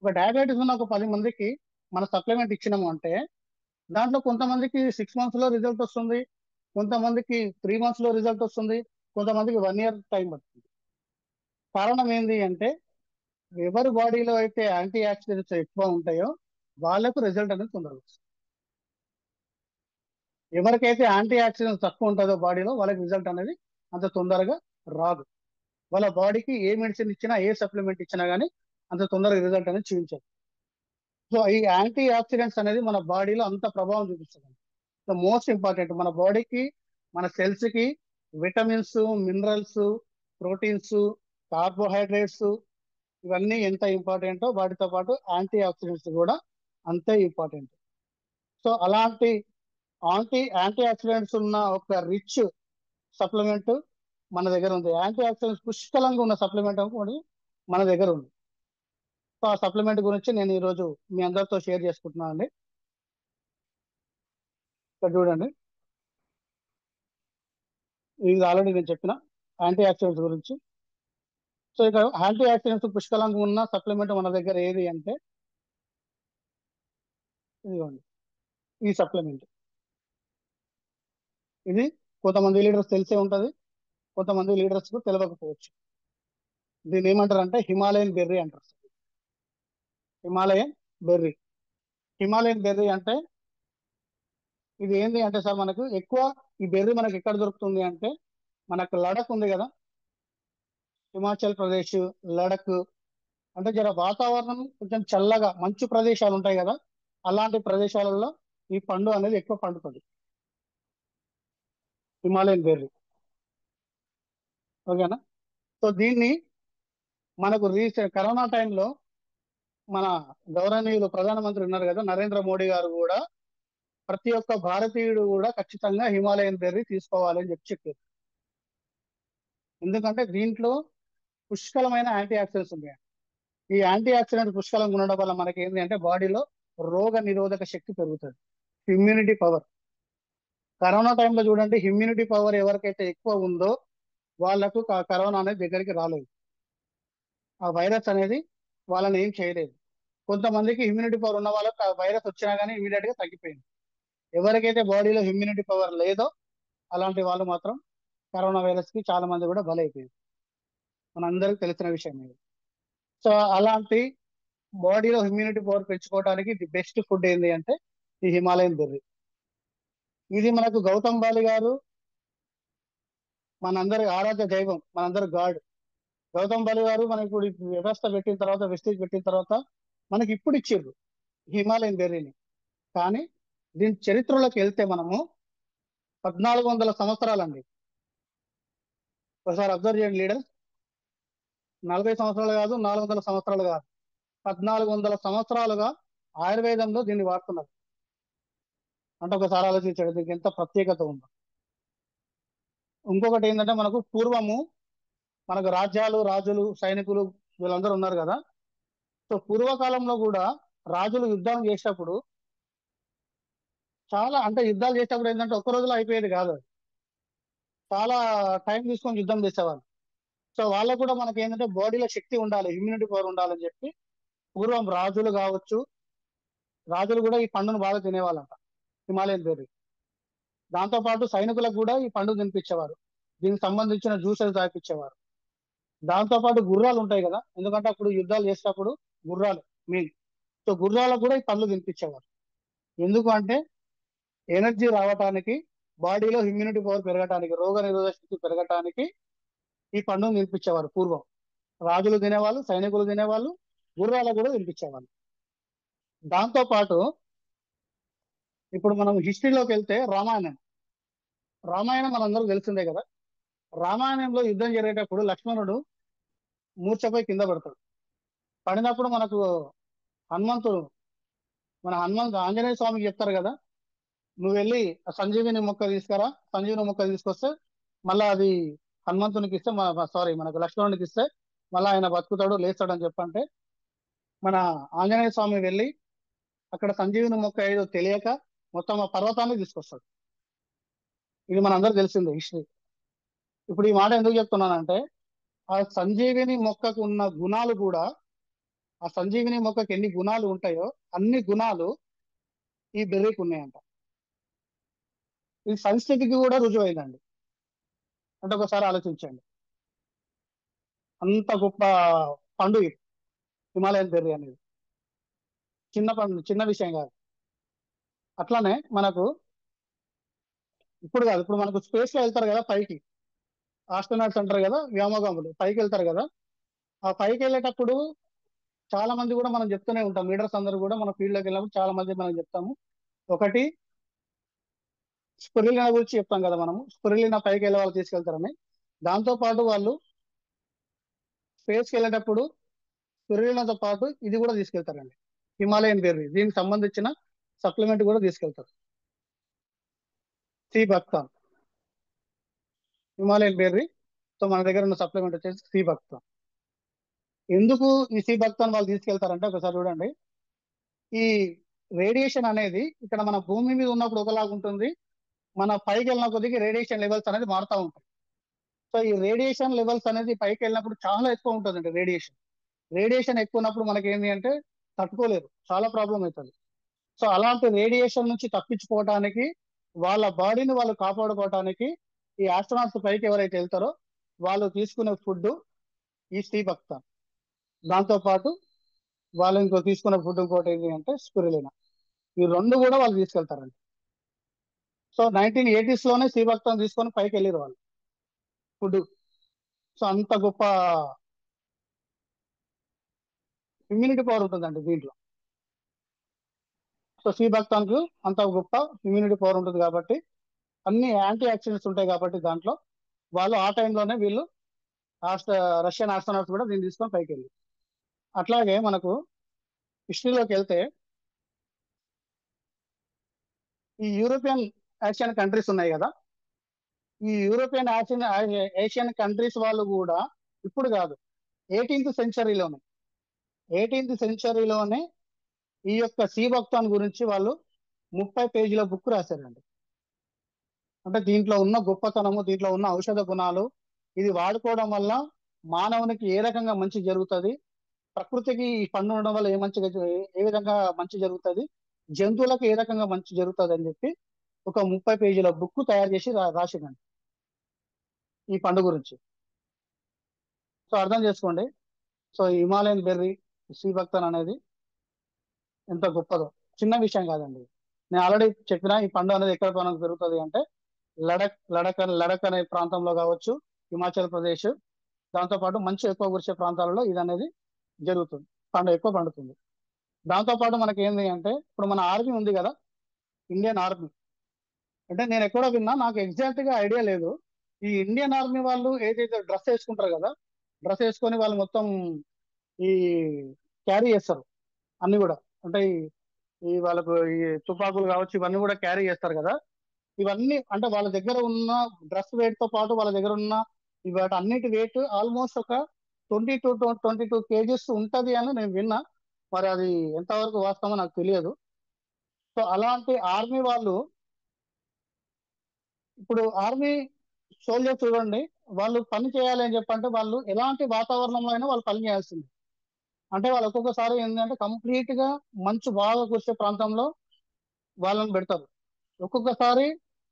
Speaker 1: ఒక డయాబెటీస్ ఉన్న ఒక 10 మందికి మన సప్లిమెంట్ ఇచ్చినాము అంటే దాంట్లో కొంతమందికి 6 మంత్స్ లో రిజల్ట్ వస్తుంది, కొంతమందికి 3 మంత్స్ లో రిజల్ట్ వస్తుంది, కొంతమందికి 1 ఇయర్ టైం పడుతుంది. కారణం ఏంటి అంటే ఎవరి బాడీలో అయితే యాంటీ ఆక్సిడెంట్స్ ఎక్కువ ఉంటాయో వాళ్ళకు రిజల్ట్ అనేది తొందరగా వస్తుంది. ఎవరికైతే యాంటీ ఆక్సిడెంట్స్ తక్కువ ఉంటుందో బాడీలో వాళ్ళకి రిజల్ట్ అనేది అంత తొందరగా రాదు. వాళ్ళ బాడీకి ఏ మెడిసిన్ ఇచ్చినా ఏ సప్లిమెంట్ ఇచ్చినా కానీ అంత తొందరగా రిజల్ట్ అనేది చూపించదు. సో ఈ యాంటీ ఆక్సిడెంట్స్ అనేది మన బాడీలో అంత ప్రభావం చూపిస్తుంది. ద మోస్ట్ ఇంపార్టెంట్ మన బాడీకి, మన సెల్స్ కి విటమిన్స్, మినరల్స్, ప్రోటీన్స్, కార్బోహైడ్రేట్స్ ఇవన్నీ ఎంత ఇంపార్టెంటో వాటితో పాటు యాంటీ ఆక్సిడెంట్స్ కూడా అంతే ఇంపార్టెంట్. సో అలాంటి యాంటీ ఆక్సిడెంట్స్ ఉన్న ఒక రిచ్ సప్లిమెంట్ మన దగ్గర ఉంది. యాంటీ ఆక్సిడెంట్స్ పుష్కలంగా ఉన్న సప్లిమెంట్ కూడా మన దగ్గర ఉంది. సో ఆ సప్లిమెంట్ గురించి నేను ఈరోజు మీ అందరితో షేర్ చేసుకుంటున్నాను అండి. ఇక్కడ చూడండి, ఇది ఆల్రెడీ నేను చెప్పిన యాంటీ ఆక్సిడెంట్స్ గురించి. సో ఇక యాంటీ ఆక్సిడెంట్స్ పుష్కలంగా ఉన్న సప్లిమెంట్ మన దగ్గర ఏది అంటే ఇదిగోండి, ఈ సప్లిమెంట్. ఇది కొంతమంది లీడర్స్ తెలిసే ఉంటది, కొంతమంది లీడర్స్ కు తెలియకపోవచ్చు. దీన్ని ఏమంటారు అంటే హిమాలయన్ బెర్రీ అంటారు. Himalayan berry. హిమాలయన్ బెర్రీ అంటే ఇది ఏంటి అంటే సార్, మనకు ఎక్కువ ఈ బెర్రీ మనకు ఎక్కడ దొరుకుతుంది అంటే మనకు లడక్ ఉంది కదా, హిమాచల్ ప్రదేశ్, లడక్ అంటే జర వాతావరణం కొంచెం చల్లగా మంచు ప్రదేశాలు ఉంటాయి కదా, అలాంటి ప్రదేశాలలో ఈ పండు అనేది ఎక్కువ పండుతుంది, హిమాలయన్ బెర్రీ. ఓకేనా? సో దీన్ని మనకు కరోనా టైంలో మన గౌరవనీయులు ప్రధానమంత్రి ఉన్నారు కదా నరేంద్ర మోడీ గారు కూడా ప్రతి ఒక్క భారతీయుడు కూడా ఖచ్చితంగా హిమాలయన్ బెర్రీ తీసుకోవాలని చెప్పారు. ఎందుకంటే దీంట్లో పుష్కలమైన యాంటీ ఆక్సిడెంట్స్ ఉన్నాయి. ఈ యాంటీ ఆక్సిడెంట్ పుష్కలంగా ఉండడం వల్ల మనకి ఏంటి అంటే బాడీలో రోగ నిరోధక శక్తి పెరుగుతుంది, ఇమ్యూనిటీ పవర్. కరోనా టైంలో చూడండి, ఇమ్యూనిటీ పవర్ ఎవరికైతే ఎక్కువ ఉందో వాళ్లకు కరోనా అనేది దగ్గరికి రాలేదు, ఆ వైరస్ అనేది వాళ్ళని ఏం చేయలేదు. కొంతమందికి ఇమ్యూనిటీ పవర్ ఉన్న వాళ్ళకి ఆ వైరస్ వచ్చినా కానీ ఇమీడియట్ గా తగ్గిపోయింది. ఎవరికైతే బాడీలో ఇమ్యూనిటీ పవర్ లేదో అలాంటి వాళ్ళు మాత్రం కరోనా వైరస్ కి చాలా మంది కూడా బలైపోయింది, మనందరికి తెలిసిన విషయం ఇది. సో అలాంటి బాడీలో ఇమ్యూనిటీ పవర్ పెంచుకోవడానికి ది బెస్ట్ ఫుడ్ ఏంటి అంటే ఈ హిమాలయన్ బెర్రీ. ఇది మనకు గౌతమ్ బాలి గారు మనందరి ఆరాధ్య దైవం, మనందరి గాడ్. గౌతమ్ బాలి గారు మనకి ఇప్పుడు ఈ వ్యవస్థ పెట్టిన తర్వాత, వెస్టేజ్ పెట్టిన తర్వాత మనకి ఇప్పుడు ఇచ్చిర్రు హిమాలయన్ బెర్రీని. కానీ దీని చరిత్రలోకి వెళ్తే మనము 1400 సంవత్సరాలండి. ఒకసారి అబ్జర్వ్ చేయండి లీడర్, 40 సంవత్సరాలు కాదు, 400 సంవత్సరాలు కాదు, 1400 సంవత్సరాలుగా ఆయుర్వేదంలో దీన్ని వాడుతున్నారు. అంటే ఒకసారి ఆలోచించండి దీనికి ఎంత ప్రత్యేకత ఉందో. ఇంకొకటి ఏంటంటే మనకు పూర్వము మనకు రాజ్యాలు, రాజులు, సైనికులు వీళ్ళందరూ ఉన్నారు కదా. సో పూర్వకాలంలో కూడా రాజులు యుద్ధం చేసేటప్పుడు చాలా అంటే యుద్ధాలు చేసేటప్పుడు ఏంటంటే ఒక్క రోజులో అయిపోయేది కాదు అది. చాలా టైం తీసుకొని యుద్ధం చేసేవాళ్ళు. సో వాళ్ళకు కూడా మనకి ఏంటంటే బాడీలో శక్తి ఉండాలి, ఇమ్యూనిటీ పవర్ ఉండాలని చెప్పి పూర్వం రాజులు కావచ్చు, రాజులు కూడా ఈ పండును బాగా తినేవాళ్ళంట, హిమాలయన్ బెర్రీ. దాంతో పాటు సైనికులకు కూడా ఈ పండు తినిపించేవారు, దీనికి సంబంధించిన జ్యూసెస్ తాగిపించేవారు. దాంతో పాటు గుర్రాలు ఉంటాయి కదా, ఎందుకంటే అప్పుడు యుద్ధాలు చేసేటప్పుడు గుర్రాలు మెయిన్. సో గుర్రాలకు కూడా ఈ పండ్లు తినిపించేవారు. ఎందుకు అంటే ఎనర్జీ రావటానికి, బాడీలో ఇమ్యూనిటీ పవర్ పెరగటానికి, రోగ నిరోధక శక్తి పెరగటానికి ఈ పండును తినిపించేవారు పూర్వం. రాజులు తినేవాళ్ళు, సైనికులు తినేవాళ్ళు, గుర్రాలకు కూడా తినిపించేవాళ్ళు. దాంతో పాటు ఇప్పుడు మనం హిస్టరీలోకి వెళ్తే రామాయణం మనందరూ తెలిసిందే కదా. రామాయణంలో యుద్ధం జరిగేటప్పుడు లక్ష్మణుడు మూర్ఛపై కింద పడతాడు. పడినప్పుడు మనకు హనుమంతుడు ఆంజనేయ స్వామికి చెప్తారు కదా, నువ్వు వెళ్ళి ఆ సంజీవిని మొక్క తీసుకురా, సంజీవిని మొక్క తీసుకొస్తే మళ్ళా అది హనుమంతునికి ఇస్తే సారీ మనకు లక్ష్మణునికి ఇస్తే మళ్ళీ ఆయన బతుకుతాడు లేస్తాడు అని చెప్పంటే, మన ఆంజనేయ స్వామి వెళ్ళి అక్కడ సంజీవిని మొక్క ఏదో తెలియక మొత్తం ఆ పర్వతాన్ని తీసుకొస్తాడు. ఇది మనందరూ తెలిసిందే హిస్టరీ. ఇప్పుడు ఈ మాట ఎందుకు చెప్తున్నానంటే, ఆ సంజీవిని మొక్కకు ఉన్న గుణాలు కూడా, ఆ సంజీవిని మొక్కకి ఎన్ని గుణాలు ఉంటాయో అన్ని గుణాలు ఈ బెర్రీకి ఉన్నాయంట. ఇది సంస్కృతికి కూడా రుజువైందండి. అంటే ఒకసారి ఆలోచించండి, అంత గొప్ప పండు ఇది హిమాలయన్ బెర్రీ అనేది. చిన్న పండు, చిన్న విషయం కాదు. అట్లానే మనకు ఇప్పుడు కాదు, ఇప్పుడు మనకు స్పేస్ లో వెళ్తారు కదా పైకి, ఆస్ట్రోనాట్స్ అంటారు కదా, వ్యోమగాములు పైకి వెళ్తారు కదా. ఆ పైకి వెళ్ళేటప్పుడు చాలా మంది కూడా మనం చెప్తూనే ఉంటాం, లీడర్స్ అందరూ కూడా మన ఫీల్డ్ లోకి వెళ్ళినప్పుడు చాలా మంది మనం చెప్తాము. ఒకటి, స్పిరులినా గురించి చెప్తాం కదా మనము, స్పిరులినా పైకి వెళ్ళే వాళ్ళు తీసుకెళ్తారని. దాంతో పాటు వాళ్ళు స్పేస్కి వెళ్ళేటప్పుడు స్పిరులినాతో పాటు ఇది కూడా తీసుకెళ్తారండి, హిమాలయన్ బెర్రీ. దీనికి సంబంధించిన సప్లిమెంట్ కూడా తీసుకెళ్తారు, సి బక్తాన్. హిమాలయన్ బెర్రీ సో మన దగ్గర ఉన్న సప్లిమెంట్ వచ్చేసి సి బక్తాన్. ఎందుకు ఈ సి బక్తాన్ వాళ్ళు తీసుకెళ్తారంటే, ఒకసారి చూడండి, ఈ రేడియేషన్ అనేది ఇక్కడ మన భూమి మీద ఉన్నప్పుడు ఒకలాగా ఉంటుంది, మన పైకి వెళ్ళిన కొద్దికి రేడియేషన్ లెవెల్స్ అనేది మారుతూ ఉంటాయి. సో ఈ రేడియేషన్ లెవెల్స్ అనేది పైకి వెళ్ళినప్పుడు చాలా ఎక్కువ ఉంటుందండి రేడియేషన్. రేడియేషన్ ఎక్కువ ఉన్నప్పుడు మనకి ఏంటి అంటే తట్టుకోలేరు, చాలా ప్రాబ్లం అవుతుంది. సో అలాంటి రేడియేషన్ నుంచి తప్పించుకోవడానికి, వాళ్ళ బాడీని వాళ్ళు కాపాడుకోవడానికి ఈ ఆస్ట్రోనాట్స్ పైకి ఎవరైతే వెళ్తారో వాళ్ళు తీసుకునే ఫుడ్ ఈ శ్రీభక్త. దాంతో పాటు వాళ్ళు ఇంకో తీసుకునే ఫుడ్ ఇంకోటి ఏంటి అంటే స్పిరులినా. ఈ రెండు కూడా వాళ్ళు తీసుకెళ్తారండి. సో 1980s లోనే శ్రీభక్తం తీసుకొని పైకి వెళ్ళారు వాళ్ళు ఫుడ్. సో అంత గొప్ప ఇమ్యూనిటీ పవర్ ఉంటుందండి దీంట్లో. సో శ్రీభక్తానికి అంత గొప్ప ఇమ్యూనిటీ పవర్ ఉంటుంది కాబట్టి, అన్ని యాంటీ ఆక్సిడెంట్స్ ఉంటాయి కాబట్టి దాంట్లో, వాళ్ళు ఆ టైంలోనే వీళ్ళు ఆస్ట్ర రష్యన్ ఆస్ట్రోనాట్స్ కూడా దీన్ని తీసుకొని పైకి వెళ్ళి. అట్లాగే మనకు హిస్టరీలోకి వెళ్తే ఈ యూరోపియన్ ఏషియన్ కంట్రీస్ ఉన్నాయి కదా, ఈ యూరోపియన్ ఏషియన్ కంట్రీస్ వాళ్ళు కూడా ఇప్పుడు కాదు, 18th సెంచరీలోనే 18th సెంచరీలోనే ఈ యొక్క శ్రీభక్తాన్ గురించి వాళ్ళు 30 పేజీల బుక్ రాశారండి. అంటే దీంట్లో ఉన్న గొప్పతనము, దీంట్లో ఉన్న ఔషధ గుణాలు, ఇది వాడుకోవడం వల్ల మానవునికి ఏ రకంగా మంచి జరుగుతుంది, ప్రకృతికి ఈ పండు ఉండడం వల్ల ఏ విధంగా మంచి జరుగుతుంది, జంతువులకు ఏ రకంగా మంచి జరుగుతుంది అని చెప్పి ఒక 30 పేజీల బుక్ తయారు చేసి రాసిందండి ఈ పండు గురించి. సో అర్థం చేసుకోండి, సో ఈ హిమాలయన్ బెర్రీ శ్రీభక్తన్ అనేది ఎంత గొప్పదో చిన్న విషయం కాదండి. నేను ఆల్రెడీ చెప్పిన, ఈ పండు అనేది ఎక్కడ మనకు పెరుగుతుంది అంటే లడక్ అనే ప్రాంతంలో కావచ్చు, హిమాచల్ ప్రదేశ్, దాంతోపాటు మంచు ఎక్కువ కురిసే ప్రాంతాలలో ఇది అనేది జరుగుతుంది, పండు ఎక్కువ పండుతుంది. దాంతోపాటు మనకి ఏంటి అంటే, ఇప్పుడు మన ఆర్మీ ఉంది కదా, ఇండియన్ ఆర్మీ. అంటే నేను ఎక్కడో విన్నా, నాకు ఎగ్జాక్ట్ గా ఐడియా లేదు. ఈ ఇండియన్ ఆర్మీ వాళ్ళు ఏదైతే డ్రెస్ వేసుకుంటారు కదా, డ్రెస్ వేసుకొని వాళ్ళు మొత్తం ఈ క్యారీ చేస్తారు అన్ని కూడా. అంటే ఈ వాళ్ళకు ఈ తుపాకులు కావచ్చు ఇవన్నీ కూడా క్యారీ చేస్తారు కదా. ఇవన్నీ అంటే వాళ్ళ దగ్గర ఉన్న డ్రెస్ వెయిట్ తో పాటు వాళ్ళ దగ్గర ఉన్న వాటి అన్నిటి వెయిట్ ఆల్మోస్ట్ ఒక 22 కేజీస్ ఉంటది అని నేను విన్నా. మరి అది ఎంతవరకు వాస్తవమో నాకు తెలియదు. సో అలాంటి ఆర్మీ వాళ్ళు, ఇప్పుడు ఆర్మీ సోల్జర్స్ చూడండి, వాళ్ళు పని చేయాలి అని చెప్పంటే వాళ్ళు ఎలాంటి వాతావరణంలో అయినా వాళ్ళు పని చేయాల్సింది. అంటే వాళ్ళు ఒక్కొక్కసారి ఏంటంటే కంప్లీట్ గా మంచు బాగా కురిసే ప్రాంతంలో వాళ్ళని పెడతారు. ఒక్కొక్కసారి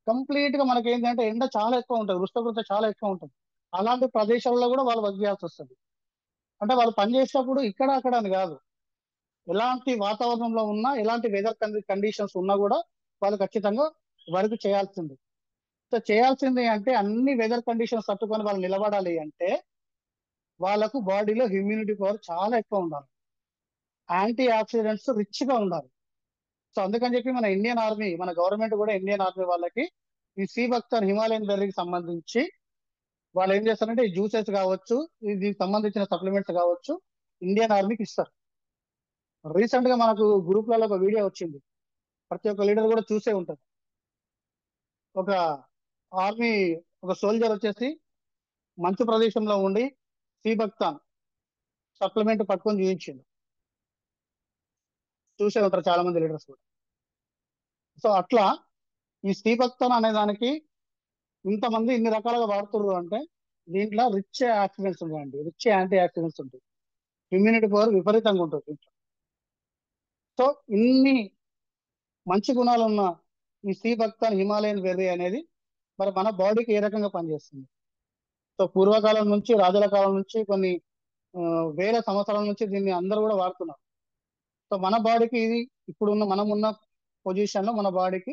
Speaker 1: కంప్లీట్ గా మనకి ఏంటంటే ఎండ చాలా ఎక్కువ ఉంటుంది, ఉష్ణోగ్రత చాలా ఎక్కువ ఉంటుంది. అలాంటి ప్రదేశాల్లో కూడా వాళ్ళు వర్క్ చేయాల్సి వస్తుంది. అంటే వాళ్ళు పని చేసేటప్పుడు ఇక్కడ అక్కడ అని కాదు, ఎలాంటి వాతావరణంలో ఉన్నా, ఎలాంటి వెదర్ కండిషన్స్ ఉన్నా కూడా వాళ్ళు ఖచ్చితంగా వర్క్ చేయాల్సింది. సో చేయాల్సింది అంటే అన్ని వెదర్ కండిషన్స్ తట్టుకొని వాళ్ళు నిలబడాలి అంటే వాళ్ళకు బాడీలో ఇమ్యూనిటీ పవర్ చాలా ఎక్కువ ఉండాలి. యాంటీ ఆక్సిడెంట్స్ రిచ్ గా ఉండాలి. సో అందుకని చెప్పి మన ఇండియన్ ఆర్మీ, మన గవర్నమెంట్ కూడా ఇండియన్ ఆర్మీ వాళ్ళకి ఈ సీ బక్తాన్ హిమాలయన్ బెర్రీకి సంబంధించి వాళ్ళు ఏం చేస్తారంటే ఈ జ్యూసెస్ కావచ్చు, దీనికి సంబంధించిన సప్లిమెంట్స్ కావచ్చు, ఇండియన్ ఆర్మీకి ఇస్తారు. రీసెంట్ గా మనకు గ్రూప్లలో ఒక వీడియో వచ్చింది, ప్రతి ఒక్క లీడర్ కూడా చూసే ఉంటారు. ఒక ఆర్మీ, ఒక సోల్జర్ వచ్చేసి మంచు ప్రదేశంలో ఉండి సీ బక్తాన్ సప్లిమెంట్ పట్టుకొని చూపించిండు. చూసే ఉంటారు చాలా మంది లీడర్స్ కూడా. సో అట్లా ఈ సీ బక్తాన్ అనే దానికి ఇంతమంది ఇన్ని రకాలుగా వాడుతున్నారు అంటే దీంట్లో రిచ్ ఆక్సిడెంట్స్ ఉంటాయండి, రిచ్ యాంటీ ఆక్సిడెంట్స్ ఉంటాయి, ఇమ్యూనిటీ పవర్ విపరీతంగా ఉంటుంది దీంట్లో. సో ఇన్ని మంచి గుణాలు ఉన్న ఈ సీ బక్తాన్ హిమాలయన్ బెర్రీ అనేది మరి మన బాడీకి ఏ రకంగా పనిచేస్తుంది. సో పూర్వకాలం నుంచి, రాజుల కాలం నుంచి, కొన్ని వేల సంవత్సరాల నుంచి దీన్ని అందరూ కూడా వాడుతున్నారు. సో మన బాడీకి ఇది, ఇప్పుడున్న మనం ఉన్న పొజిషన్ లో మన బాడీకి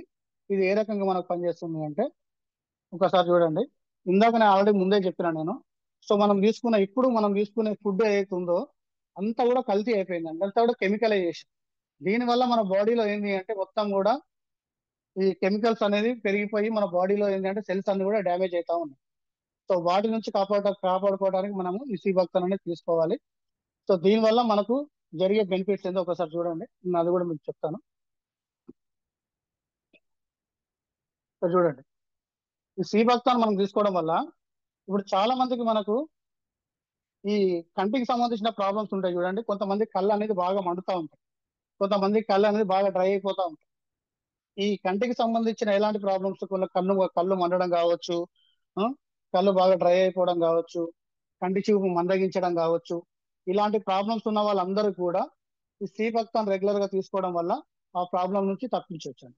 Speaker 1: ఇది ఏ రకంగా మనకు పనిచేస్తుంది అంటే ఒకసారి చూడండి. ఇందాక నేను ఆల్రెడీ ముందే చెప్పినా నేను. సో మనం తీసుకునే ఫుడ్ ఏదైతే ఉందో అంతా కూడా కల్తీ అయిపోయిందండి, అంతా కూడా కెమికలైజేషన్. దీనివల్ల మన బాడీలో ఏంటి అంటే మొత్తం కూడా ఈ కెమికల్స్ అనేది పెరిగిపోయి మన బాడీలో ఏంటంటే సెల్స్ అన్ని కూడా డ్యామేజ్ అవుతా ఉన్నాయి. సో వాటి నుంచి కాపాడుకోవడానికి మనము ఈ సీ బక్తాన్ అనేది తీసుకోవాలి. సో దీనివల్ల మనకు జరిగే బెనిఫిట్స్ ఏందో ఒకసారి చూడండి, నేను అది కూడా మీకు చెప్తాను. సో చూడండి, ఈ సీ బక్తాన్ మనం తీసుకోవడం వల్ల ఇప్పుడు చాలా మందికి మనకు ఈ కంటికి సంబంధించిన ప్రాబ్లమ్స్ ఉంటాయి చూడండి. కొంతమంది కళ్ళు అనేది బాగా మండుతూ ఉంటాయి, కొంతమంది కళ్ళు అనేది బాగా డ్రై అయిపోతూ ఉంటాయి. ఈ కంటికి సంబంధించిన ఎలాంటి ప్రాబ్లమ్స్, కళ్ళు కళ్ళు మండడం కావచ్చు, ఆ, కళ్ళు బాగా డ్రై అయిపోవడం కావచ్చు, కంటి చూపు మందగించడం కావచ్చు, ఇలాంటి ప్రాబ్లమ్స్ ఉన్న వాళ్ళందరూ కూడా ఈ సీ బక్తాన్ రెగ్యులర్ గా తీసుకోవడం వల్ల ఆ ప్రాబ్లం నుంచి తప్పించవచ్చండి.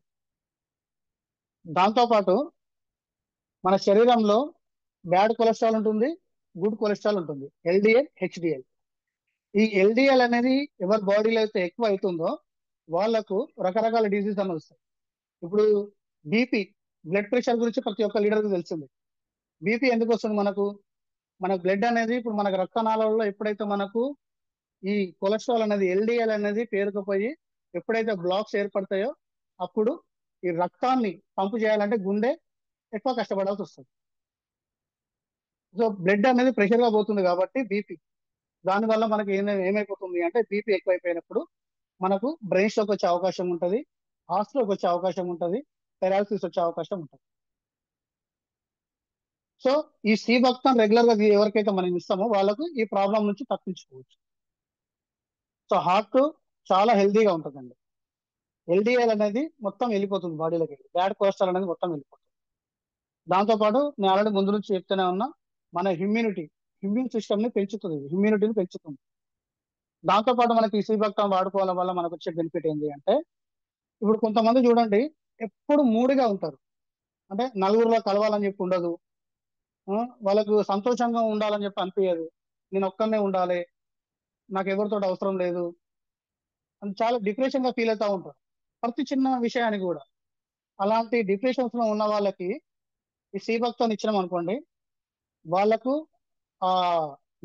Speaker 1: దాంతో పాటు మన శరీరంలో బ్యాడ్ కొలెస్ట్రాల్ ఉంటుంది, గుడ్ కొలెస్ట్రాల్ ఉంటుంది, ఎల్డిఎల్, హెచ్డిఎల్. ఈ ఎల్డిఎల్ అనేది ఎవరి బాడీలో అయితే ఎక్కువ అవుతుందో వాళ్ళకు రకరకాల డిసీజ్ అని వస్తాయి. ఇప్పుడు బీపీ, బ్లడ్ ప్రెషర్ గురించి ప్రతి ఒక్క లీడర్కి తెలిసింది. బీపీ ఎందుకు వస్తుంది మనకు? మన బ్లడ్ అనేది ఇప్పుడు మనకు రక్తనాళాలలో ఎప్పుడైతే మనకు ఈ కొలెస్ట్రాల్ అనేది, ఎల్డిఎల్ అనేది పేరుకుపోయి ఎప్పుడైతే బ్లాక్స్ ఏర్పడతాయో అప్పుడు ఈ రక్తాన్ని పంపు చేయాలంటే గుండె ఎక్కువ కష్టపడాల్సి వస్తుంది. సో బ్లడ్ అనేది ప్రెషర్ గా పోతుంది కాబట్టి బీపీ, దానివల్ల మనకి ఏమైపోతుంది అంటే బీపీ ఎక్కువైపోయినప్పుడు మనకు బ్రెయిన్ స్ట్రోక్ వచ్చే అవకాశం ఉంటుంది, హార్ట్ స్ట్రోక్ వచ్చే అవకాశం ఉంటుంది, పెరాలసిస్ వచ్చే అవకాశం ఉంటుంది. సో ఈ సీ బక్తాన్ రెగ్యులర్ గా ఎవరికైతే మనం ఇస్తామో వాళ్ళకు ఈ ప్రాబ్లం నుంచి తప్పించుకోవచ్చు. సో హార్ట్ చాలా హెల్తీగా ఉంటుందండి. ఎల్డిఎల్ అనేది మొత్తం వెళ్ళిపోతుంది బాడీలోకి, బ్యాడ్ కొలెస్ట్రాల్ అనేది మొత్తం వెళ్ళిపోతుంది. దాంతోపాటు నేను ఆల్రెడీ ముందు నుంచి చెప్తూనే ఉన్నా, మన ఇమ్యూన్ సిస్టమ్ ని పెంచుతుంది, ఇమ్యూనిటీని పెంచుతుంది. దాంతోపాటు మనకి ఈ సీ బక్తాన్ వాడుకోవడం వల్ల మనకు వచ్చే బెనిఫిట్ ఏంటి అంటే ఇప్పుడు కొంతమంది చూడండి ఎప్పుడు మూడిగా ఉంటారు, అంటే నలుగురిలో కలవాలని చెప్పి ఉండదు, ఆ, వాళ్ళకు సంతోషంగా ఉండాలని చెప్పి అనిపించదు, నేను ఒక్కనే ఉండాలి, నాకు ఎవరితో అవసరం లేదు అని చాలా డిప్రెషన్ గా ఫీల్ అవుతా ఉంటారు ప్రతి చిన్న విషయానికి కూడా. అలాంటి డిప్రెషన్స్ లో ఉన్న వాళ్ళకి ఈ సీ బక్తాన్ ఇచ్చినాం అనుకోండి, వాళ్ళకు ఆ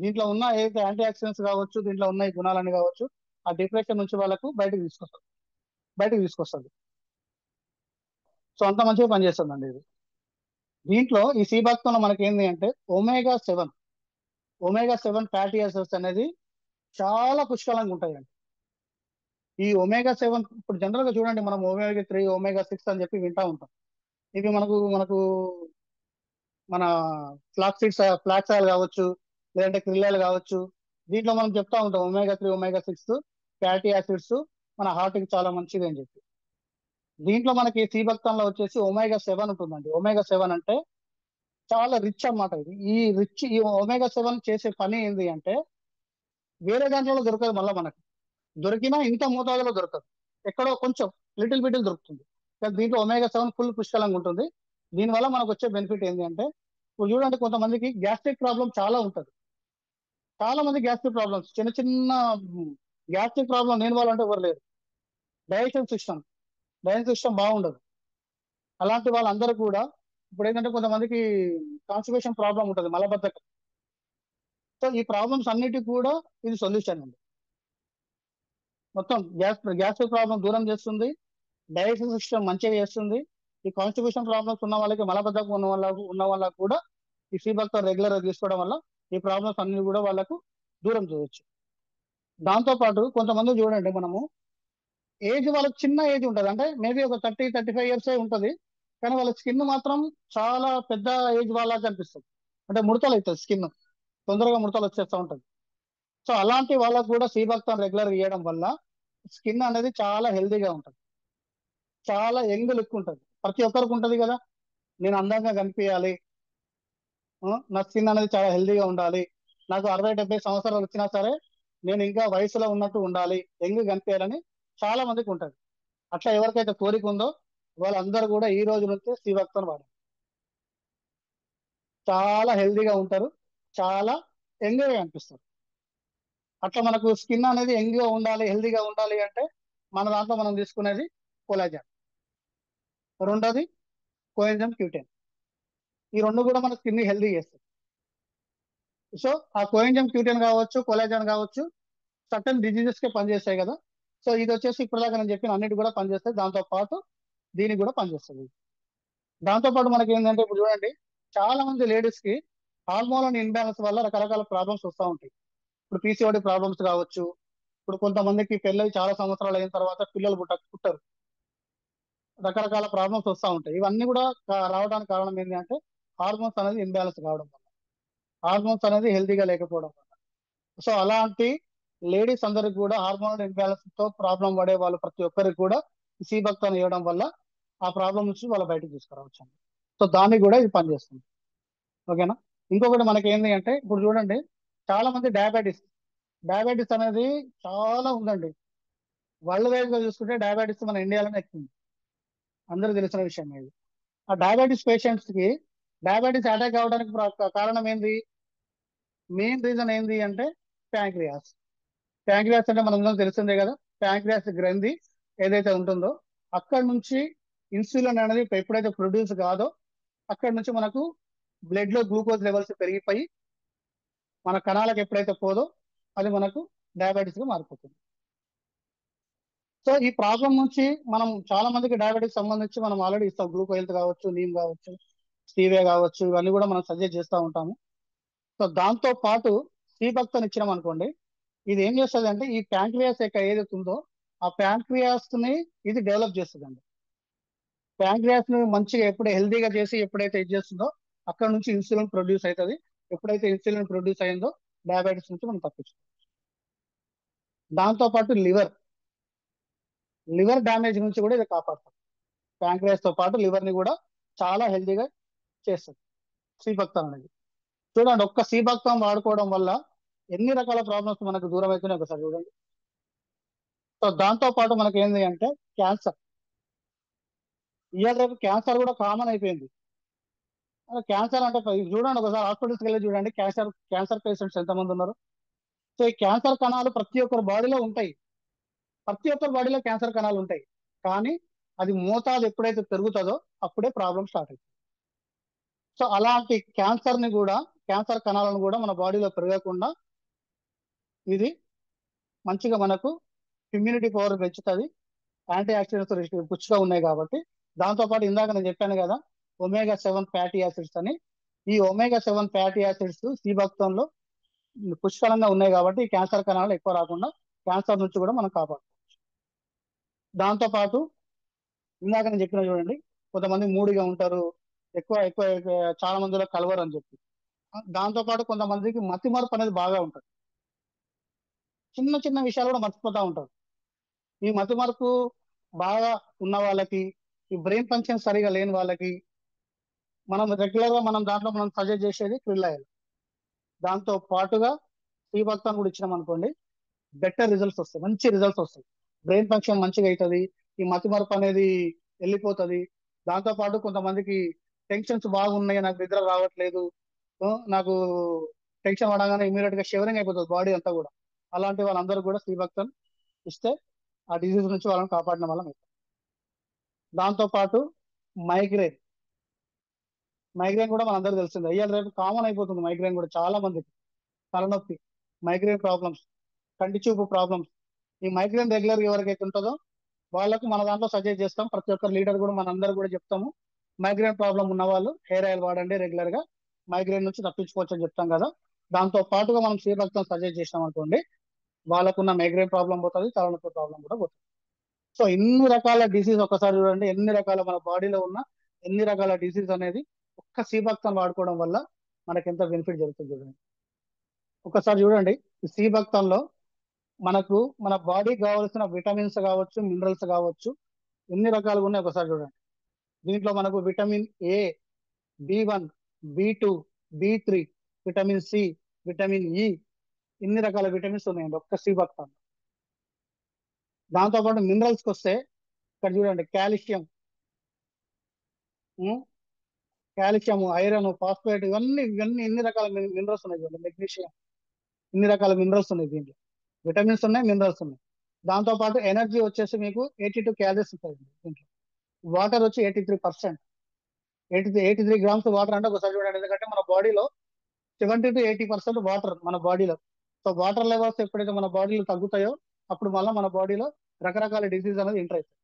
Speaker 1: దీంట్లో ఉన్న ఏదైతే యాంటీ ఆక్సిడెంట్స్ కావచ్చు, దీంట్లో ఉన్న ఈ గుణాలని కావచ్చు, ఆ డిప్రెషన్ నుంచి వాళ్ళకు బయటకు తీసుకొస్తుంది. సో అంత మంచిగా పనిచేస్తుందండి ఇది. దీంట్లో ఈ సీ బక్తాన్లో మనకి ఏంటి అంటే ఒమేగా 7, ఒమేగా 7 ఫ్యాటీ యాసిడ్స్ అనేది చాలా పుష్కలంగా ఉంటాయండి. ఈ ఒమేగా 7 ఇప్పుడు జనరల్ గా చూడండి, మనం ఒమేగా 3, ఒమేగా 6 అని చెప్పి వింటా ఉంటాం. ఇవి మనకు మనకు మన ఫ్లాక్స్ ఆయిల్ కావచ్చు, లేదంటే krill ఆయిల్ కావచ్చు, దీంట్లో మనం చెప్తా ఉంటాం ఒమేగా 3, ఒమేగా 6 ఫ్యాటీ యాసిడ్స్ మన హార్ట్ కి చాలా మంచిది అని చెప్పి. దీంట్లో మనకి సీ బక్తాన్లో వచ్చేసి ఒమేగా 7 ఉంటుందండి. ఒమేగా 7 అంటే చాలా రిచ్ అన్నమాట. ఈ ఒమేగా 7 చేసే పని ఏంటి అంటే వేరే దాంట్లో దొరకదు, మళ్ళీ మనకి దొరికినా ఇంత మోతాదులో దొరకదు, ఎక్కడో కొంచెం లిటిల్ బిటిల్ దొరుకుతుంది. కానీ దీంట్లో ఒమేగా 7 ఫుల్ పుష్కలంగా ఉంటుంది. దీనివల్ల మనకు వచ్చే బెనిఫిట్ ఏంటి అంటే ఇప్పుడు చూడండి, కొంతమందికి గ్యాస్ట్రిక్ ప్రాబ్లం చాలా ఉంటుంది. చాలా మంది గ్యాస్ట్రిక్ ప్రాబ్లమ్స్, చిన్న చిన్న గ్యాస్ట్రిక్ ప్రాబ్లం లేని వాళ్ళు అంటే ఎవరు లేరు. డైజెషన్ సిస్టమ్ డైజెషన్ సిస్టమ్ బాగుండదు. అలాంటి వాళ్ళందరూ కూడా ఇప్పుడు ఏంటంటే కొంతమందికి కాన్స్టిపేషన్ ప్రాబ్లం ఉంటుంది, మలబద్ధకం. సో ఈ ప్రాబ్లమ్స్ అన్నిటికీ కూడా ఇది సొల్యూషన్ అండి. మొత్తం గ్యాస్ ప్రాబ్లం దూరం చేస్తుంది, డైజెషన్ సిస్టమ్ మంచిగా చేస్తుంది. ఈ కాన్స్టిట్యూషన్ ప్రాబ్లమ్స్ ఉన్న వాళ్ళకి, మలబద్ధకం ఉన్న వాళ్ళకు కూడా ఈ శ్రీభక్త రెగ్యులర్ గా తీసుకోవడం వల్ల ఈ ప్రాబ్లమ్స్ అన్ని కూడా వాళ్ళకు దూరం చేయొచ్చు. దాంతో పాటు కొంతమంది చూడండి, మనము ఏజ్ వాళ్ళకి చిన్న ఏజ్ ఉంటుంది, అంటే మేబీ ఒక 30-35 ఇయర్స్ ఉంటుంది, కానీ వాళ్ళ స్కిన్ మాత్రం చాలా పెద్ద ఏజ్ వాళ్ళ కనిపిస్తుంది. అంటే ముడతలు అవుతుంది, స్కిన్ తొందరగా ముడతలు వచ్చేస్తూ ఉంటుంది. సో అలాంటి వాళ్ళకు కూడా శ్రీభక్తం రెగ్యులర్ ఇవ్వడం వల్ల స్కిన్ అనేది చాలా హెల్దీగా ఉంటుంది, చాలా యంగ్ లుక్ ఉంటుంది. ప్రతి ఒక్కరికి ఉంటుంది కదా, నేను అందంగా కనిపించాలి, నా స్కిన్ అనేది చాలా హెల్దీగా ఉండాలి, నాకు 60-70 సంవత్సరాలు వచ్చినా సరే నేను ఇంకా వయసులో ఉన్నట్టు ఉండాలి, యంగ్ కనిపించాలని చాలా మందికి ఉంటుంది. అట్లా ఎవరికైతే కోరిక ఉందో వాళ్ళందరూ కూడా ఈ రోజు నుంచే శ్రీభక్తం వాడాలి. చాలా హెల్దీగా ఉంటారు, చాలా యంగ్గా కనిపిస్తారు. అట్లా మనకు స్కిన్ అనేది యంగ్గా ఉండాలి, హెల్దీగా ఉండాలి అంటే మన దాంట్లో మనం తీసుకునేది కొలాజన్, రెండోది కోఎంజైమ్ Q10. ఈ రెండు కూడా మన స్కిన్ ని హెల్దీ చేస్తాయి. సో ఆ కోఎంజైమ్ Q10 కావచ్చు, కొలాజన్ కావచ్చు, సర్టన్ డిజీజెస్ కి పనిచేస్తాయి కదా. సో ఇది వచ్చేసి ఇప్పటిదాకా నేను చెప్పిన అన్నిటి కూడా పనిచేస్తాయి, దాంతో పాటు దీనికి కూడా పనిచేస్తుంది. దాంతో పాటు మనకి ఏంటంటే, ఇప్పుడు చూడండి, చాలా మంది లేడీస్ కి హార్మోన్ ఇన్బ్యాలెన్స్ వల్ల రకరకాల ప్రాబ్లమ్స్ వస్తూ ఉంటాయి. ఇప్పుడు PCOD ప్రాబ్లమ్స్ కావచ్చు, ఇప్పుడు కొంతమందికి పెళ్ళై చాలా సంవత్సరాలు అయిన తర్వాత పిల్లలు పుట్టరు, రకరకాల ప్రాబ్లమ్స్ వస్తూ ఉంటాయి. ఇవన్నీ కూడా రావడానికి కారణం ఏంటి అంటే హార్మోన్స్ అనేది ఇన్బ్యాలెన్స్ కావడం వల్ల, హార్మోన్స్ అనేది హెల్తీగా లేకపోవడం వల్ల. సో అలాంటి లేడీస్ అందరికి కూడా హార్మోనల్ ఇన్బ్యాలెన్స్ తో ప్రాబ్లం పడే వాళ్ళు ప్రతి ఒక్కరికి కూడా శ్రీభక్తాన్ని ఇవ్వడం వల్ల ఆ ప్రాబ్లం నుంచి వాళ్ళు బయటకు తీసుకురావచ్చు. సో దానికి కూడా ఇది పనిచేస్తుంది. ఓకేనా. ఇంకొకటి మనకి ఏంటి అంటే, ఇప్పుడు చూడండి, చాలా మంది డయాబెటీస్ అనేది చాలా ఉందండి. వరల్డ్ వైడ్ గా చూసుకుంటే డయాబెటీస్ మన ఇండియాలోనే ఎక్కువ ఉంది, అందరూ తెలిసిన విషయం ఇది. ఆ డయాబెటీస్ పేషెంట్స్ కి డయాబెటీస్ అటాక్ అవడానికి కారణం ఏంది, మెయిన్ రీజన్ ఏంది అంటే ప్యాంక్రియాస్. ప్యాంక్రియాస్ అంటే మనం తెలిసిందే కదా, ప్యాంక్రియాస్ గ్రంథి ఏదైతే ఉంటుందో అక్కడ నుంచి ఇన్సులిన్ అనేది ఎప్పుడైతే ప్రొడ్యూస్ కాదో అక్కడ నుంచి మనకు బ్లడ్ లో గ్లూకోజ్ లెవెల్స్ పెరిగిపోయి మన కణాలకు ఎప్పుడైతే పోదో అది మనకు డయాబెటీస్ గా మారిపోతుంది. సో ఈ ప్రాబ్లం నుంచి మనం చాలా మందికి డయాబెటీస్ సంబంధించి మనం ఆల్రెడీ ఇస్తాం, గ్లూకో హెల్త్ కావచ్చు, నీమ్ కావచ్చు, స్టీవియా కావచ్చు, ఇవన్నీ కూడా మనం సజెస్ట్ చేస్తూ ఉంటాము. సో దాంతో పాటు శ్రీభక్తని ఇచ్చినాం అనుకోండి, ఇది ఏం చేస్తుంది అంటే ఈ ప్యాంక్రియాస్ యొక్క ఏదైతే ఉందో ఆ ప్యాంక్రియాస్ ని ఇది డెవలప్ చేస్తుందండి. ప్యాంక్రియాస్ ని మంచిగా ఎప్పుడు హెల్దీగా చేసి ఎప్పుడైతే ఇది చేస్తుందో అక్కడ నుంచి ఇన్సులిన్ ప్రొడ్యూస్ అవుతుంది. ఎప్పుడైతే ఇన్సులిన్ ప్రొడ్యూస్ అయిందో డయాబెటీస్ నుంచి మనం తప్పించుకోవచ్చు. దాంతో పాటు లివర్ డ్యామేజ్ నుంచి కూడా ఇది కాపాడుతుంది. ప్యాంక్రియాస్ తో పాటు లివర్ ని కూడా చాలా హెల్దీగా చేస్తుంది శ్రీభక్తం అనేది. చూడండి, ఒక్క శ్రీభక్తం వాడుకోవడం వల్ల ఎన్ని రకాల ప్రాబ్లమ్స్ మనకు దూరం అవుతున్నాయి ఒకసారి చూడండి. సో దాంతో పాటు మనకి ఏంటి అంటే క్యాన్సర్. ఇవాళ రేపు క్యాన్సర్ కూడా కామన్ అయిపోయింది. క్యాన్సర్ అంటే చూడండి, ఒకసారి హాస్పిటల్స్కి వెళ్ళి చూడండి, క్యాన్సర్ పేషెంట్స్ ఎంతమంది ఉన్నారు. సో ఈ క్యాన్సర్ కణాలు ప్రతి ఒక్కరి బాడీలో ఉంటాయి, ప్రతి ఒక్కరి బాడీలో క్యాన్సర్ కణాలు ఉంటాయి, కానీ అది మోతాదు ఎప్పుడైతే పెరుగుతుందో అప్పుడే ప్రాబ్లం స్టార్ట్ అవుతుంది. సో అలాంటి క్యాన్సర్ కణాలను కూడా మన బాడీలో పెరగకుండా ఇది మంచిగా మనకు ఇమ్యూనిటీ పవర్ పెంచుతుంది. యాంటీ ఆక్సిడెంట్స్ పుష్గా ఉన్నాయి కాబట్టి. దాంతోపాటు ఇందాక నేను చెప్పాను కదా, omega-7 ఫ్యాటీ యాసిడ్స్ అని, ఈ omega-7 ఫ్యాటీ యాసిడ్స్ శ్రీభక్తంలో పుష్కలంగా ఉన్నాయి కాబట్టి ఈ క్యాన్సర్ కణాలు ఎక్కువ రాకుండా క్యాన్సర్ నుంచి కూడా మనం కాపాడుకోవచ్చు. దాంతో పాటు ఇందాక నేను చెప్పిన చూడండి, కొంతమంది మూడిగా ఉంటారు, ఎక్కువ ఎక్కువ చాలా మందిలో కలవరు అని చెప్పి. దాంతో పాటు కొంతమందికి మతిమరుపు అనేది బాగా ఉంటుంది, చిన్న చిన్న విషయాలు కూడా మర్చిపోతూ ఉంటారు. ఈ మతిమరుపు బాగా ఉన్న వాళ్ళకి, ఈ బ్రెయిన్ ఫంక్షన్ సరిగా లేని వాళ్ళకి మనం రెగ్యులర్ గా మనం సజెస్ట్ చేసేది క్రిల్ ఆయిల్. దాంతో పాటుగా శ్రీభక్తం కూడా ఇచ్చినాం అనుకోండి, బెటర్ రిజల్ట్స్ వస్తాయి, మంచి రిజల్ట్స్ వస్తాయి. బ్రెయిన్ ఫంక్షన్ మంచిగా అవుతుంది, ఈ మతిమరుపు అనేది వెళ్ళిపోతుంది. దాంతో పాటు కొంతమందికి టెన్షన్స్ బాగున్నాయి, నాకు నిద్ర రావట్లేదు, నాకు టెన్షన్ పడగానే ఇమీడియట్ గా షివరింగ్ అయిపోతుంది బాడీ అంతా కూడా. అలాంటి వాళ్ళందరూ కూడా శ్రీభక్తం ఇస్తే ఆ డిసీజ్ నుంచి వాళ్ళని కాపాడిన వాళ్ళం అవుతాం. దాంతో పాటు మైగ్రేన్ మైగ్రేన్ కూడా మనందరూ తెలిసింది, అయ్యాలి రేపు కామన్ అయిపోతుంది. మైగ్రేన్ కూడా చాలా మందికి తలనొప్పి, మైగ్రేన్ ప్రాబ్లమ్స్, కంటి చూపు ప్రాబ్లమ్స్, ఈ మైగ్రేన్ రెగ్యులర్ ఎవరికైతే ఉంటుందో వాళ్ళకు మన దాంట్లో సజెస్ట్ చేస్తాం. ప్రతి ఒక్క లీడర్ కూడా మనందరూ కూడా చెప్తాము, మైగ్రేన్ ప్రాబ్లం ఉన్న వాళ్ళు హెయిర్ ఆయిల్ వాడండి రెగ్యులర్ గా, మైగ్రేన్ నుంచి తప్పించుకోవచ్చు అని చెప్తాం కదా. దాంతో పాటుగా మనం శ్రీభక్తం సజెస్ట్ చేసినాం అనుకోండి, వాళ్ళకున్న మైగ్రేన్ ప్రాబ్లం పోతుంది, తలనొప్పి ప్రాబ్లం కూడా పోతుంది. సో ఇన్ని రకాల డిసీజ్ ఒక్కసారి చూడండి, ఎన్ని రకాల మన బాడీలో ఉన్న ఎన్ని రకాల డిసీజ్ అనేది ఒక్క శ్రీభక్తం వాడుకోవడం వల్ల మనకి ఎంత బెనిఫిట్ జరుగుతుంది చూడండి. ఒకసారి చూడండి, ఈ శ్రీభక్తంలో మనకు మన బాడీకి కావాల్సిన విటమిన్స్ కావచ్చు, మినరల్స్ కావచ్చు, ఎన్ని రకాలుగా ఉన్నాయి ఒకసారి చూడండి. దీంట్లో మనకు vitamin A, B1, B2, B3, vitamin C, vitamin E, ఇన్ని రకాల విటమిన్స్ ఉన్నాయండి ఒక్క శ్రీభక్తం. దాంతోపాటు మినరల్స్కి వస్తే ఇక్కడ చూడండి, కాల్షియం, కాల్షియం, ఐరన్, ఫాస్ఫేట్, ఇవన్నీ ఇవన్నీ ఎన్ని రకాల మినరల్స్ ఉన్నాయి చూడండి, మెగ్నీషియం, ఇన్ని రకాల మినరల్స్ ఉన్నాయి దీంట్లో. విటమిన్స్ ఉన్నాయి, మినరల్స్ ఉన్నాయి. దాంతో పాటు ఎనర్జీ వచ్చేసి మీకు 82 క్యాలరీస్ ఉంటుంది దీంట్లో. వాటర్ వచ్చి 83%, 83 గ్రామ్స్ వాటర్ అంటే ఒకసారి చూడండి. ఎందుకంటే మన బాడీలో 70 to 80% వాటర్ మన బాడీలో. సో వాటర్ లెవెల్స్ ఎప్పుడైతే మన బాడీలో తగ్గుతాయో అప్పుడు మళ్ళీ మన బాడీలో రకరకాల డిసీజ్ అనేది ఎంటర్ అవుతాయి.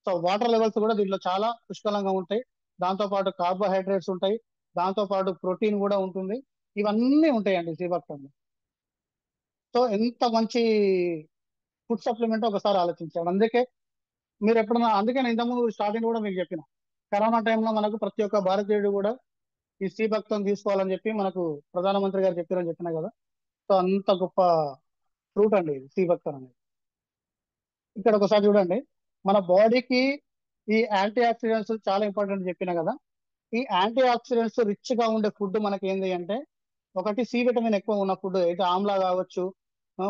Speaker 1: సో వాటర్ లెవెల్స్ కూడా దీంట్లో చాలా పుష్కలంగా ఉంటాయి. దాంతో పాటు కార్బోహైడ్రేట్స్ ఉంటాయి, దాంతో పాటు ప్రోటీన్ కూడా ఉంటుంది, ఇవన్నీ ఉంటాయండి శ్రీభక్తంలో. సో ఎంత మంచి ఫుడ్ సప్లిమెంట్ ఒకసారి ఆలోచించాడు. అందుకే మీరు ఎప్పుడన్నా, అందుకే నేను ఇంతకుముందు స్టార్టింగ్ కూడా మీకు చెప్పిన, కరోనా టైంలో మనకు ప్రతి ఒక్క భారతీయుడు కూడా ఈ శ్రీభక్తం తీసుకోవాలని చెప్పి మనకు ప్రధానమంత్రి గారు చెప్పారని చెప్పినా కదా. సో అంత గొప్ప ఫ్రూట్ అండి ఇది శ్రీభక్తం అనేది. ఇక్కడ ఒకసారి చూడండి, మన బాడీకి ఈ యాంటీ ఆక్సిడెంట్స్ చాలా ఇంపార్టెంట్ చెప్పినా కదా. ఈ యాంటీ ఆక్సిడెంట్స్ రిచ్ గా ఉండే ఫుడ్ మనకి ఏంటి అంటే, ఒకటి సి విటమిన్ ఎక్కువ ఉన్న ఫుడ్ అయితే ఆమ్లా కావచ్చు,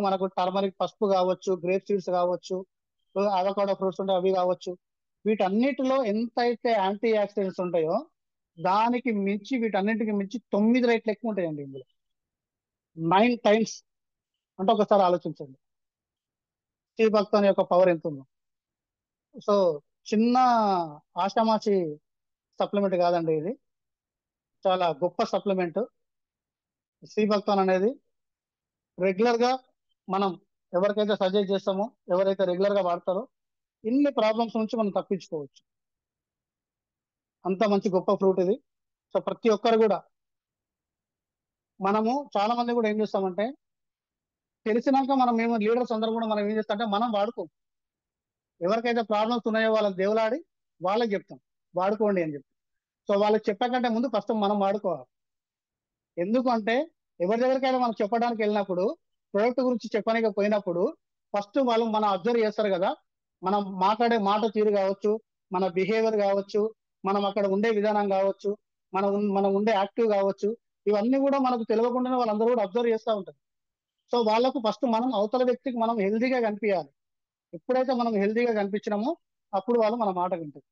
Speaker 1: మనకు టర్మరిక్ పసుపు కావచ్చు, గ్రేప్ సీడ్స్ కావచ్చు, అవకాడో ఫ్రూట్స్ ఉంటాయి అవి కావచ్చు. వీటన్నిటిలో ఎంతైతే యాంటీ ఆక్సిడెంట్స్ ఉంటాయో దానికి మించి, వీటన్నిటికి మించి 9 రెట్లు ఎక్కువ ఉంటాయండి ఇందులో, 9 టైమ్స్. అంటే ఒకసారి ఆలోచించండి శ్రీభక్తం యొక్క పవర్ ఎంత ఉందో. సో చిన్న ఆషామాషి సప్లిమెంట్ కాదండి ఇది, చాలా గొప్ప సప్లిమెంట్. శ్రీభక్తం అనేది రెగ్యులర్ గా మనం ఎవరికైతే సజెస్ట్ చేస్తామో, ఎవరైతే రెగ్యులర్ గా వాడతారో ఇన్ని ప్రాబ్లమ్స్ నుంచి మనం తప్పించుకోవచ్చు. అంత మంచి గొప్ప ఫ్రూట్ ఇది. సో ప్రతి ఒక్కరు కూడా, మనము చాలా మంది కూడా ఏం చేస్తామంటే, తెలిసినాక మనం మేము లీడర్స్ అందరూ కూడా మనం ఏం చేస్తామంటే మనం వాడుకో, ఎవరికైతే ప్రాబ్లమ్స్ ఉన్నాయో వాళ్ళకి దేవులాడి వాళ్ళకి చెప్తాం వాడుకోండి అని చెప్పి. సో వాళ్ళకి చెప్పకంటే ముందు ఫస్ట్ మనం వాడుకోవాలి. ఎందుకంటే ఎవరి దగ్గరికైనా మనం చెప్పడానికి వెళ్ళినప్పుడు, ప్రొడక్ట్ గురించి చెప్పడానికి పోయినప్పుడు ఫస్ట్ వాళ్ళు మనం అబ్జర్వ్ చేస్తారు కదా, మనం మాట్లాడే మాట తీరు కావచ్చు, మన బిహేవియర్ కావచ్చు, మనం అక్కడ ఉండే విధానం కావచ్చు, మనం ఉండే యాక్టివ్ కావచ్చు, ఇవన్నీ కూడా మనకు తెలియకుండానే వాళ్ళందరూ కూడా అబ్జర్వ్ చేస్తూ ఉంటారు. సో వాళ్ళకు ఫస్ట్ మనం అవతల వ్యక్తికి మనం హెల్దీగా కనిపించాలి. ఎప్పుడైతే మనం హెల్దీగా కనిపించినామో అప్పుడు వాళ్ళు మన మాట వింటారు.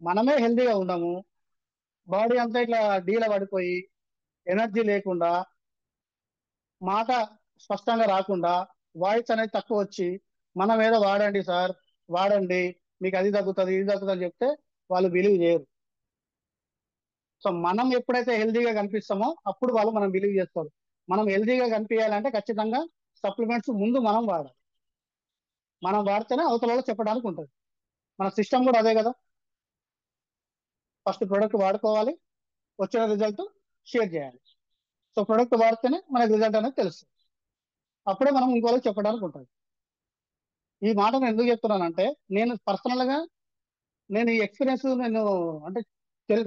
Speaker 1: మనమే హెల్దీగా ఉండము, బాడీ అంతా ఇట్లా డీల పడిపోయి ఎనర్జీ లేకుండా, మాట స్పష్టంగా రాకుండా, వాయిస్ అనేది తక్కువ వచ్చి మనం ఏదో వాడండి సార్, వాడండి మీకు అది తగ్గుతుంది ఇది తగ్గుతుంది అని చెప్తే వాళ్ళు బిలీవ్ చేయరు. సో మనం ఎప్పుడైతే హెల్దీగా కనిపిస్తామో అప్పుడు వాళ్ళు మనం బిలీవ్ చేస్తారు. మనం హెల్దీగా కనిపించాలంటే ఖచ్చితంగా సప్లిమెంట్స్ ముందు మనం వాడాలి. మనం వాడితేనే అవతల వాళ్ళకి చెప్పడానికి ఉంటుంది. మన సిస్టమ్ కూడా అదే కదా, ఫస్ట్ ప్రొడక్ట్ వాడుకోవాలి, వచ్చిన రిజల్ట్ షేర్ చేయాలి. సో ప్రొడక్ట్ వాడితేనే మనకి రిజల్ట్ అనేది తెలుస్తుంది, అప్పుడే మనం ఇంకోళ్ళకి చెప్పడానికి ఉంటుంది. ఈ మాట నేను ఎందుకు చెప్తున్నానంటే, నేను పర్సనల్ గా నేను ఈ ఎక్స్పీరియన్స్ నేను అంటే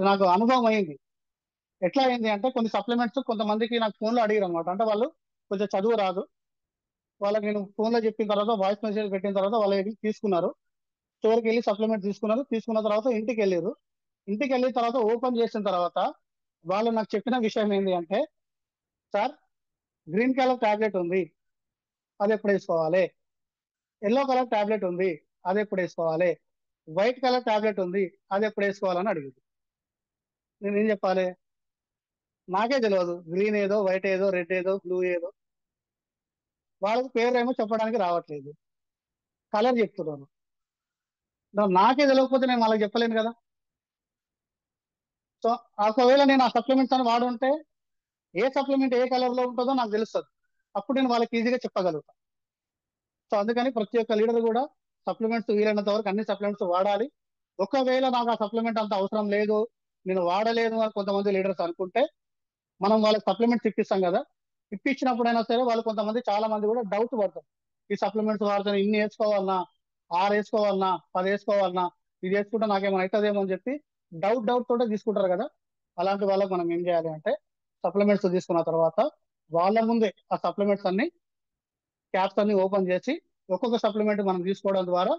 Speaker 1: నాకు అనుభవం అయింది. ఎట్లా అయింది అంటే, కొన్ని సప్లిమెంట్స్ కొంతమందికి నాకు ఫోన్లో అడిగారు అనమాట. అంటే వాళ్ళు కొంచెం చదువు రాదు, వాళ్ళకి నేను ఫోన్లో చెప్పిన తర్వాత వాయిస్ మెసేజ్ పెట్టిన తర్వాత వాళ్ళు వెళ్ళి తీసుకున్నారు, స్టోర్కి వెళ్ళి సప్లిమెంట్ తీసుకున్నారు. తీసుకున్న తర్వాత ఇంటికి వెళ్ళారు. ఇంటికి వెళ్ళిన తర్వాత ఓపెన్ చేసిన తర్వాత వాళ్ళు నాకు చెప్పిన విషయం ఏంటి అంటే, సార్ గ్రీన్ కలర్ టాబ్లెట్ ఉంది, అది ఎప్పుడు వేసుకోవాలి, ఎల్లో కలర్ టాబ్లెట్ ఉంది, అది ఎప్పుడు వేసుకోవాలి, వైట్ కలర్ టాబ్లెట్ ఉంది, అది ఎప్పుడు వేసుకోవాలని అడిగింది. నేను ఏం చెప్పాలి, నాకే తెలియదు, గ్రీన్ ఏదో, వైట్ ఏదో, రెడ్ ఏదో, బ్లూ ఏదో, వాళ్ళకి పేరు ఏమో చెప్పడానికి రావట్లేదు, కలర్ చెప్తున్నాను. నాకే తెలియకపోతే నేను వాళ్ళకి చెప్పలేను కదా. సో ఒకవేళ నేను ఆ సప్లిమెంట్స్ అని వాడుంటే ఏ సప్లిమెంట్ ఏ కలర్ లో ఉంటుందో నాకు తెలుస్తుంది, అప్పుడు నేను వాళ్ళకి ఈజీగా చెప్పగలుగుతాను. సో అందుకని ప్రతి ఒక్క లీడర్ కూడా సప్లిమెంట్స్ వీలైనంత వరకు అన్ని సప్లిమెంట్స్ వాడాలి. ఒకవేళ నాకు ఆ సప్లిమెంట్ అంత అవసరం లేదు, నేను వాడలేను అని కొంతమంది లీడర్స్ అనుకుంటే మనం వాళ్ళకి సప్లిమెంట్స్ ఇప్పిస్తాం కదా. ఇప్పించినప్పుడైనా సరే వాళ్ళు కొంతమంది చాలా మంది కూడా డౌట్ పడతారు. ఈ సప్లిమెంట్స్ వాడితే ఇన్ని వేసుకోవాలన్నా, 6 వేసుకోవాలన్నా, 10 వేసుకోవాలన్నా, ఇది వేసుకుంటే నాకేమైనా అవుతుందేమో అని చెప్పి డౌట్ తోటే తీసుకుంటారు కదా. అలాంటి వాళ్ళకి మనం ఏం చేయాలి అంటే సప్లిమెంట్స్ తీసుకున్న తర్వాత వాళ్ళ ముందే ఆ సప్లిమెంట్స్ అన్ని క్యాప్స్ అన్ని ఓపెన్ చేసి ఒక్కొక్క సప్లిమెంట్ మనం తీసుకోవడం ద్వారా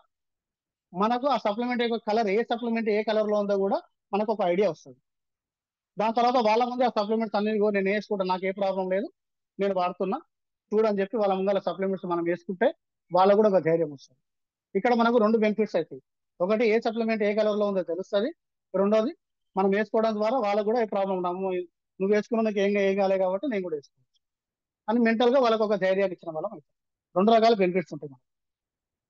Speaker 1: మనకు ఆ సప్లిమెంట్ యొక్క కలర్, ఏ సప్లిమెంట్ ఏ కలర్ లో ఉందో కూడా మనకు ఒక ఐడియా వస్తుంది. దాని తర్వాత వాళ్ళ ముందే ఆ సప్లిమెంట్స్ అన్ని నేను వేసుకుంటాను, నాకు ఏ ప్రాబ్లం లేదు, నేను వాడుతున్నా చూడని చెప్పి వాళ్ళ ముందర సప్లిమెంట్స్ మనం వేసుకుంటే వాళ్ళకు కూడా ఒక ధైర్యం వస్తుంది. ఇక్కడ మనకు రెండు బెనిఫిట్స్ అవుతాయి. ఒకటి, ఏ సప్లిమెంట్ ఏ కలర్ లో ఉందో తెలుస్తుంది. రెండోది, మనం వేసుకోవడం ద్వారా వాళ్ళకు కూడా ఏ ప్రాబ్లం ఉండవు, నువ్వు వేసుకున్నా నాకు ఏం కాలే కాబట్టి నేను కూడా వేసుకోవచ్చు అని మెంటల్ గా వాళ్ళకి ఒక ధైర్యాన్ని ఇచ్చిన వాళ్ళం అవుతాం. రెండు రకాల బెనిఫిట్స్ ఉంటాయి మనకు.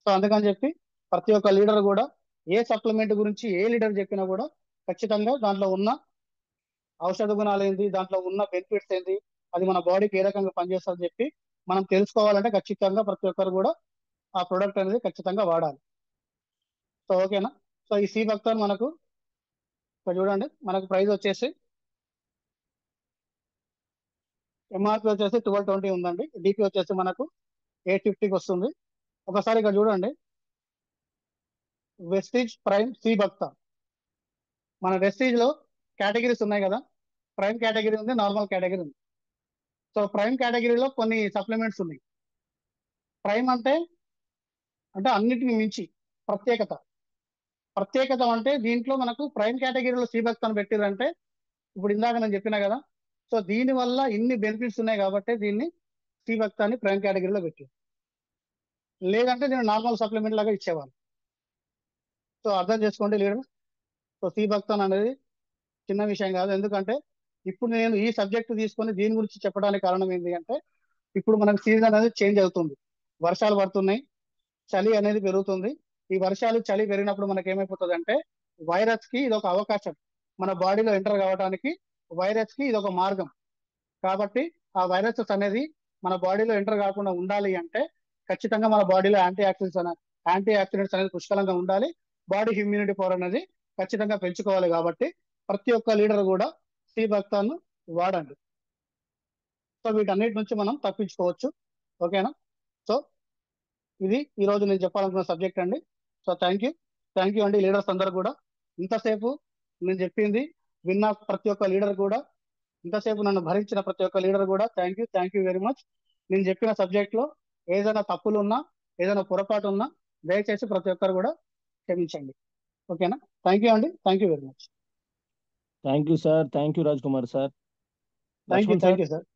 Speaker 1: సో అందుకని చెప్పి ప్రతి ఒక్క లీడర్ కూడా ఏ సప్లిమెంట్ గురించి ఏ లీడర్ చెప్పినా కూడా ఖచ్చితంగా దాంట్లో ఉన్న ఔషధ గుణాలు ఏంటి, దాంట్లో ఉన్న బెనిఫిట్స్ ఏంటి, అది మన బాడీకి ఏ రకంగా పనిచేస్తుందని చెప్పి మనం తెలుసుకోవాలంటే ఖచ్చితంగా ప్రతి ఒక్కరు కూడా ఆ ప్రొడక్ట్ అనేది ఖచ్చితంగా వాడాలి. సో ఓకేనా. సో ఈ సి భక్తన్ మనకు ఇక్కడ చూడండి, మనకు ప్రైస్ వచ్చేసి ఎంఆర్పి వచ్చేసి 1220 ఉందండి. డిపి వచ్చేసి మనకు 850కి వస్తుంది. ఒకసారి ఇక్కడ చూడండి, వెస్టీజ్ ప్రైమ్ సి భక్త. మన వెస్టీజ్ లో కేటగిరీస్ ఉన్నాయి కదా, ప్రైమ్ కేటగిరీ ఉంది, నార్మల్ కేటగిరీ ఉంది. సో ప్రైమ్ కేటగిరీలో కొన్ని సప్లిమెంట్స్ ఉన్నాయి. ప్రైమ్ అంటే అంటే అన్నిటిని మించి ప్రత్యేకత. ప్రత్యేకత అంటే దీంట్లో మనకు ప్రైమ్ కేటగిరీలో సి భక్త్ అని పెట్టిరంటే ఇప్పుడు ఇందాక నేను చెప్పినా కదా, సో దీని వల్ల ఇన్ని బెనిఫిట్స్ ఉన్నాయి కాబట్టి దీన్ని సి భక్త్ అని ప్రైమ్ కేటగిరీలో పెట్టారు. లేదంటే నేను నార్మల్ సప్లిమెంట్ లాగా ఇచ్చేవాళ్ళు. సో అర్థం చేసుకోండి లీడర్. సో సి భక్తన్ అనేది చిన్న విషయం కాదు. ఎందుకంటే ఇప్పుడు నేను ఈ సబ్జెక్ట్ తీసుకొని దీని గురించి చెప్పడానికి కారణం ఏంటి అంటే ఇప్పుడు మనకు సీజన్ అనేది చేంజ్ అవుతుంది, వర్షాలు పడుతున్నాయి, చలి అనేది పెరుగుతుంది. ఈ వర్షాలు చలి పెరిగినప్పుడు మనకి ఏమైపోతుంది అంటే వైరస్ కి ఇది ఒక అవకాశం, మన బాడీలో ఎంటర్ కావడానికి వైరస్ కి ఇది ఒక మార్గం. కాబట్టి ఆ వైరసెస్ అనేది మన బాడీలో ఎంటర్ కాకుండా ఉండాలి అంటే ఖచ్చితంగా మన బాడీలో యాంటీ ఆక్సిడెంట్స్ అనేది పుష్కలంగా ఉండాలి. బాడీ ఇమ్యూనిటీ పవర్ అనేది ఖచ్చితంగా పెంచుకోవాలి. కాబట్టి ప్రతి ఒక్క లీడర్ కూడా సి భక్తాన్ని వాడండి. సో వీటన్నిటి నుంచి మనం తప్పించుకోవచ్చు. ఓకేనా. సో ఇది ఈ రోజు నేను చెప్పాలనుకున్న సబ్జెక్ట్ అండి. సో థ్యాంక్ యూ అండి లీడర్స్ అందరూ కూడా. ఇంతసేపు నేను చెప్పింది విన్న ప్రతి ఒక్క లీడర్ కూడా, ఇంతసేపు నన్ను భరించిన ప్రతి ఒక్క లీడర్ కూడా థ్యాంక్ యూ వెరీ మచ్. నేను చెప్పిన సబ్జెక్ట్ లో ఏదైనా తప్పులు ఉన్నా, ఏదైనా పొరపాటు ఉన్నా దయచేసి ప్రతి ఒక్కరు కూడా క్షమించండి. ఓకేనా. థ్యాంక్ యూ అండి, thank you very much.
Speaker 2: Thank you sir, thank you Raj Kumar sir.
Speaker 1: Thank you
Speaker 2: Laxman sir,
Speaker 1: thank you sir.